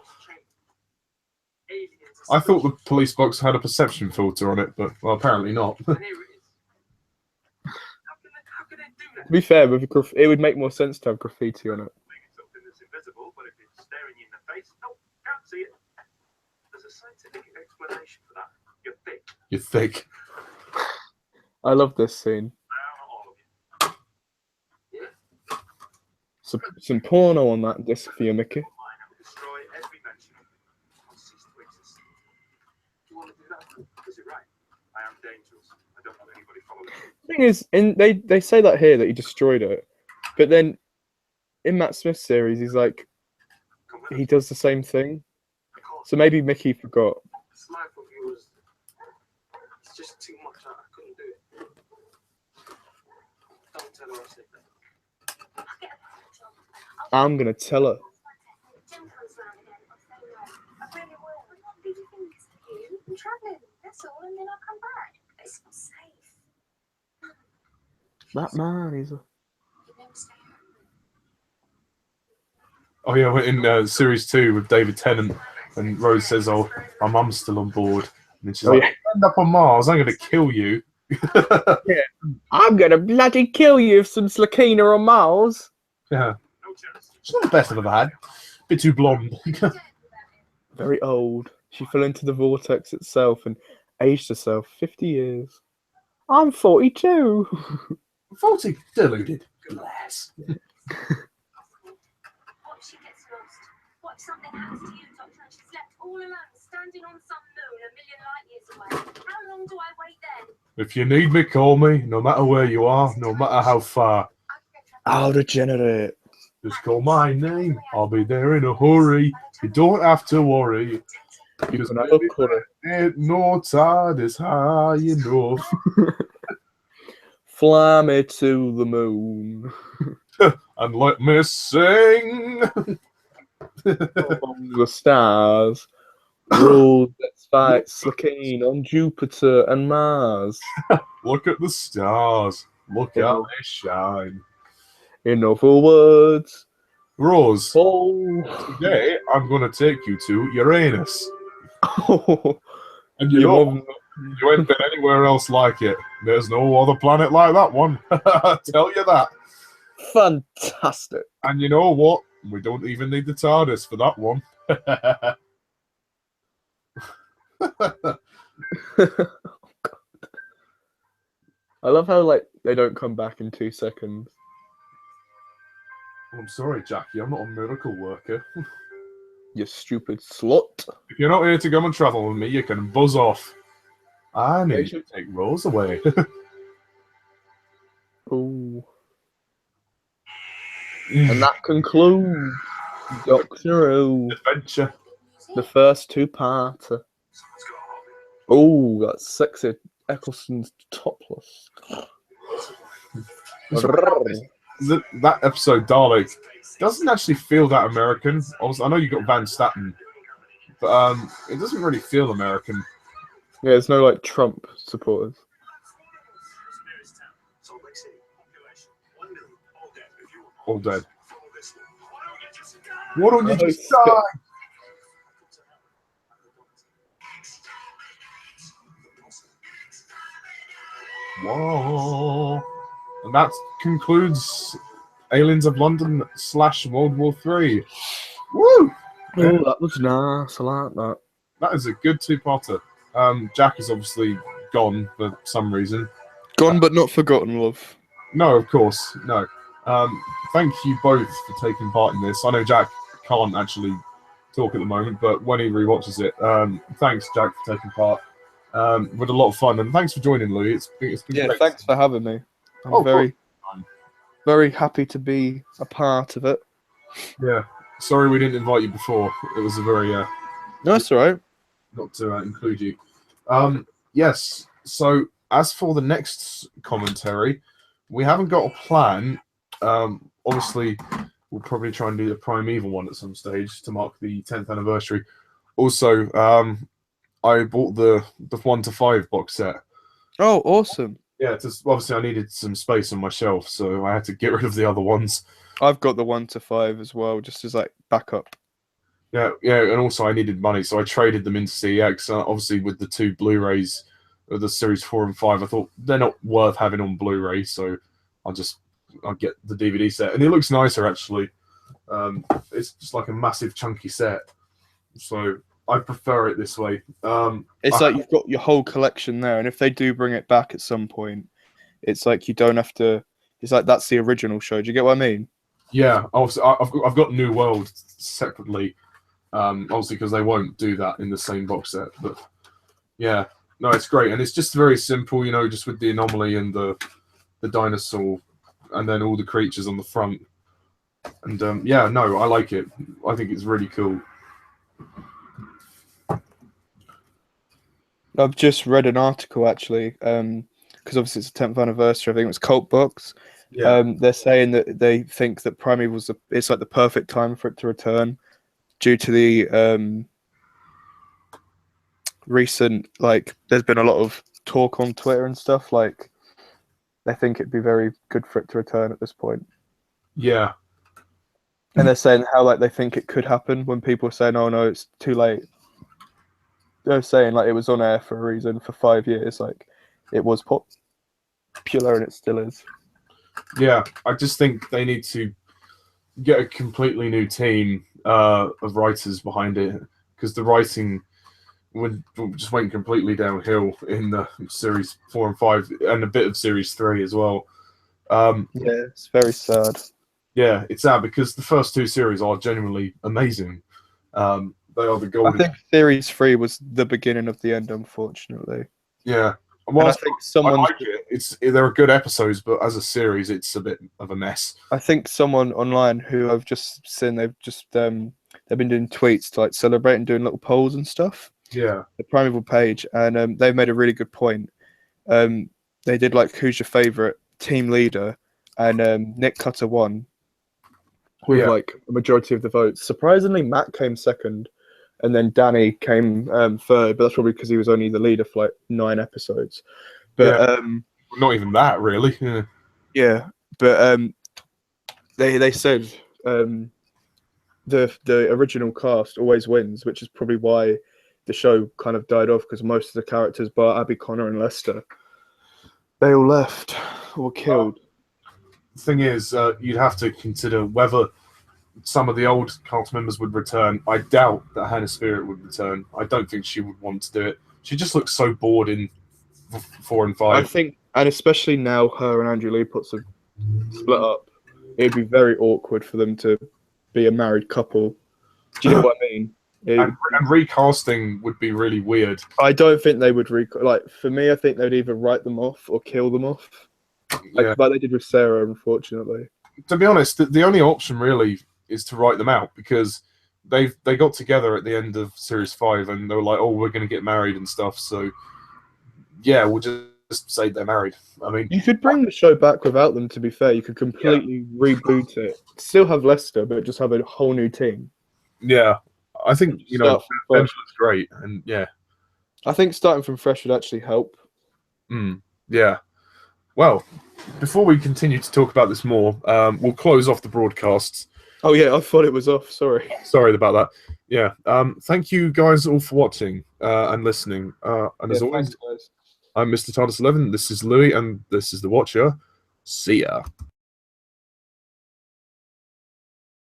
I thought the police box had a perception filter on it, but well, apparently not. And here it is. How can they do that? To be fair, with it would make more sense to have graffiti on it. Maybe something that's invisible, but if it's staring you in the face, no, can't see it. There's a scientific explanation for that. You're thick. You're thick. I love this scene. Now, all of you. Yeah. Some porno on that disc for you, Mickey. Mine, I will destroy every mention of it. I'll cease to exist. Do you want to do that? Is it right? I am dangerous. I don't want anybody following me. The thing is, they say that here that he destroyed it, but then in Matt Smith's series, he's like Come with he us. does the same thing. Of course. So maybe Mickey forgot. This life of yours, it's just too much. I couldn't do it. Don't tell her I said that. I'll get a package on. I'm gonna tell her. Jim comes round again. I'll say no. I really will. But what do you think it's for you? I'm travelling. That's all, and then I'll come back. But it's not safe. That man, he's a. You'd never stay home. Oh yeah, we're in series 2 with David Tennant, and Rose says, "Oh, my mum's still on board," and then she's Oh, like, yeah. "End up on Mars. I'm going to kill you." I'm gonna bloody kill you with some Slakina on Mars. Yeah, No chance. she's not the best I've ever had. Bit too blonde. Very old. She fell into the vortex itself and aged herself 50 years. I'm 42. 40 deluded. Bless. What if she gets lost? What if something happens to you, Doctor, and she's left all alone, standing on some moon a million light years away? How long do I wait then? If you need me, call me. No matter where you are, no matter how far. I'll regenerate. Just call my name. I'll be there in a hurry. You don't have to worry. You Because can have maybe a colour. ain't no TARDIS high enough. Fly me to the moon. And let me sing. Among the stars. Rules let's fight Slakine on Jupiter and Mars. Look at the stars. Look how they shine. In other words, Rose, oh, today I'm going to take you to Uranus. And you you know, love- you ain't been anywhere else like it. There's no other planet like that one. I tell you that. fantastic. And you know what? We don't even need the TARDIS for that one. I love how like they don't come back in 2 seconds. I'm sorry, Jackie. I'm not a miracle worker. You stupid slut. If you're not here to come and travel with me, you can buzz off. I need to take Rose away. Oh. And that concludes Doctor Who, Adventure. the first 2-parter. Oh, that's sexy. Eccleston's topless. That episode, Dalek, doesn't actually feel that American. Also, I know you got Van Staten, but it doesn't really feel American. Yeah, there's no like Trump supporters. Salt Lake City, population 1 million, all dead. If you All dead. follow this one, why don't you just die? Why don't you Oh, just shit. die? Whoa. And that concludes Aliens of London / World War 3. Woo! Oh, that was nice. I like that. That is a good 2-parter. Jack is obviously gone for some reason. Gone but not forgotten, love. No, of course, no. Thank you both for taking part in this. I know Jack can't actually talk at the moment, but when he rewatches it, thanks, Jack, for taking part. We had a lot of fun, and thanks for joining, Louie. It's been Yeah, great. thanks for having me. I'm Oh, very happy to be a part of it. Yeah. Sorry we didn't invite you before. It was a very No, that's all right. not to include you. Yes. So as for the next commentary, we haven't got a plan. Obviously, we'll probably try and do the Primeval one at some stage to mark the 10th anniversary. Also, I bought the 1 to 5 box set. Oh, awesome. Yeah, obviously I needed some space on my shelf, so I had to get rid of the other ones. I've got the 1 to 5 as well, just as like backup. Yeah, and also I needed money, so I traded them into CX. Obviously, with the 2 Blu-rays of the Series 4 and 5, I thought they're not worth having on Blu-ray, so I'll get the DVD set, and it looks nicer actually. It's just like a massive chunky set, so I prefer it this way. It's like you've got your whole collection there, and if they do bring it back at some point, it's like you don't have to. It's like that's the original show. Do you get what I mean? Yeah, obviously I've got New World separately, obviously because they won't do that in the same box set. But yeah, no, it's great, and it's just very simple, just with the anomaly and the dinosaur, and then all the creatures on the front. And yeah, no, I like it. I think it's really cool. I've just read an article actually, because obviously it's the 10th anniversary. I think it was Cult Box. Yeah. They're saying that they think that Primeval it's like the perfect time for it to return, due to the recent, like, there's been a lot of talk on Twitter and stuff. Like, they think it'd be very good for it to return at this point. Yeah. And they're saying how like they think it could happen when people are saying, "Oh no, it's too late." They're saying like it was on air for a reason for 5 years. Like it was popular and it still is. Yeah, I just think they need to get a completely new team of writers behind it, because the writing just went completely downhill in the Series 4 and 5 and a bit of Series 3 as well. Yeah, it's very sad. Yeah, it's sad because the first 2 series are genuinely amazing. They are the golden. I think Series 3 was the beginning of the end, unfortunately. Yeah. Well, I think I like it. They're good episodes, but as a series, it's a bit of a mess. I think someone online who I've just seen, they've been doing tweets to like celebrate and doing little polls and stuff. Yeah. The Primeval page, and they've made a really good point. They did like who's your favorite team leader, and Nick Cutter won with like a majority of the votes. Surprisingly, Matt came second, and then Danny came third. But that's probably because he was only the leader for like 9 episodes. But not even that, really. Yeah. Yeah, but they said the original cast always wins, which is probably why the show kind of died off, because most of the characters, bar Abby, Connor, and Lester, they all left or were killed. The thing is, you'd have to consider whether some of the old cast members would return. I doubt that Hannah Spirit would return. I don't think she would want to do it. She just looks so bored in 4 and 5. I think, and especially now her and Andrew Lee Potts have split up, it'd be very awkward for them to be a married couple. Do you know what I mean? And recasting would be really weird. I don't think they would like. For me, I think they'd either write them off or kill them off, like they did with Sarah. Unfortunately, to be honest, the only option really is to write them out, because they got together at the end of Series 5 and they were like, "Oh, we're going to get married and stuff." So yeah, we'll just say they're married. I mean, you could bring the show back without them. To be fair, you could completely reboot it. Still have Lester, but just have a whole new team. Yeah, I think Ben's looks great, and yeah, I think starting from fresh would actually help. Yeah. Well, before we continue to talk about this more, we'll close off the broadcasts. Oh yeah, I thought it was off. Sorry About that. Yeah. Thank you guys all for watching and listening. And as always, thanks, guys. I'm Mr. TARDIS 11. This is Louie, and this is The Watcher. See ya.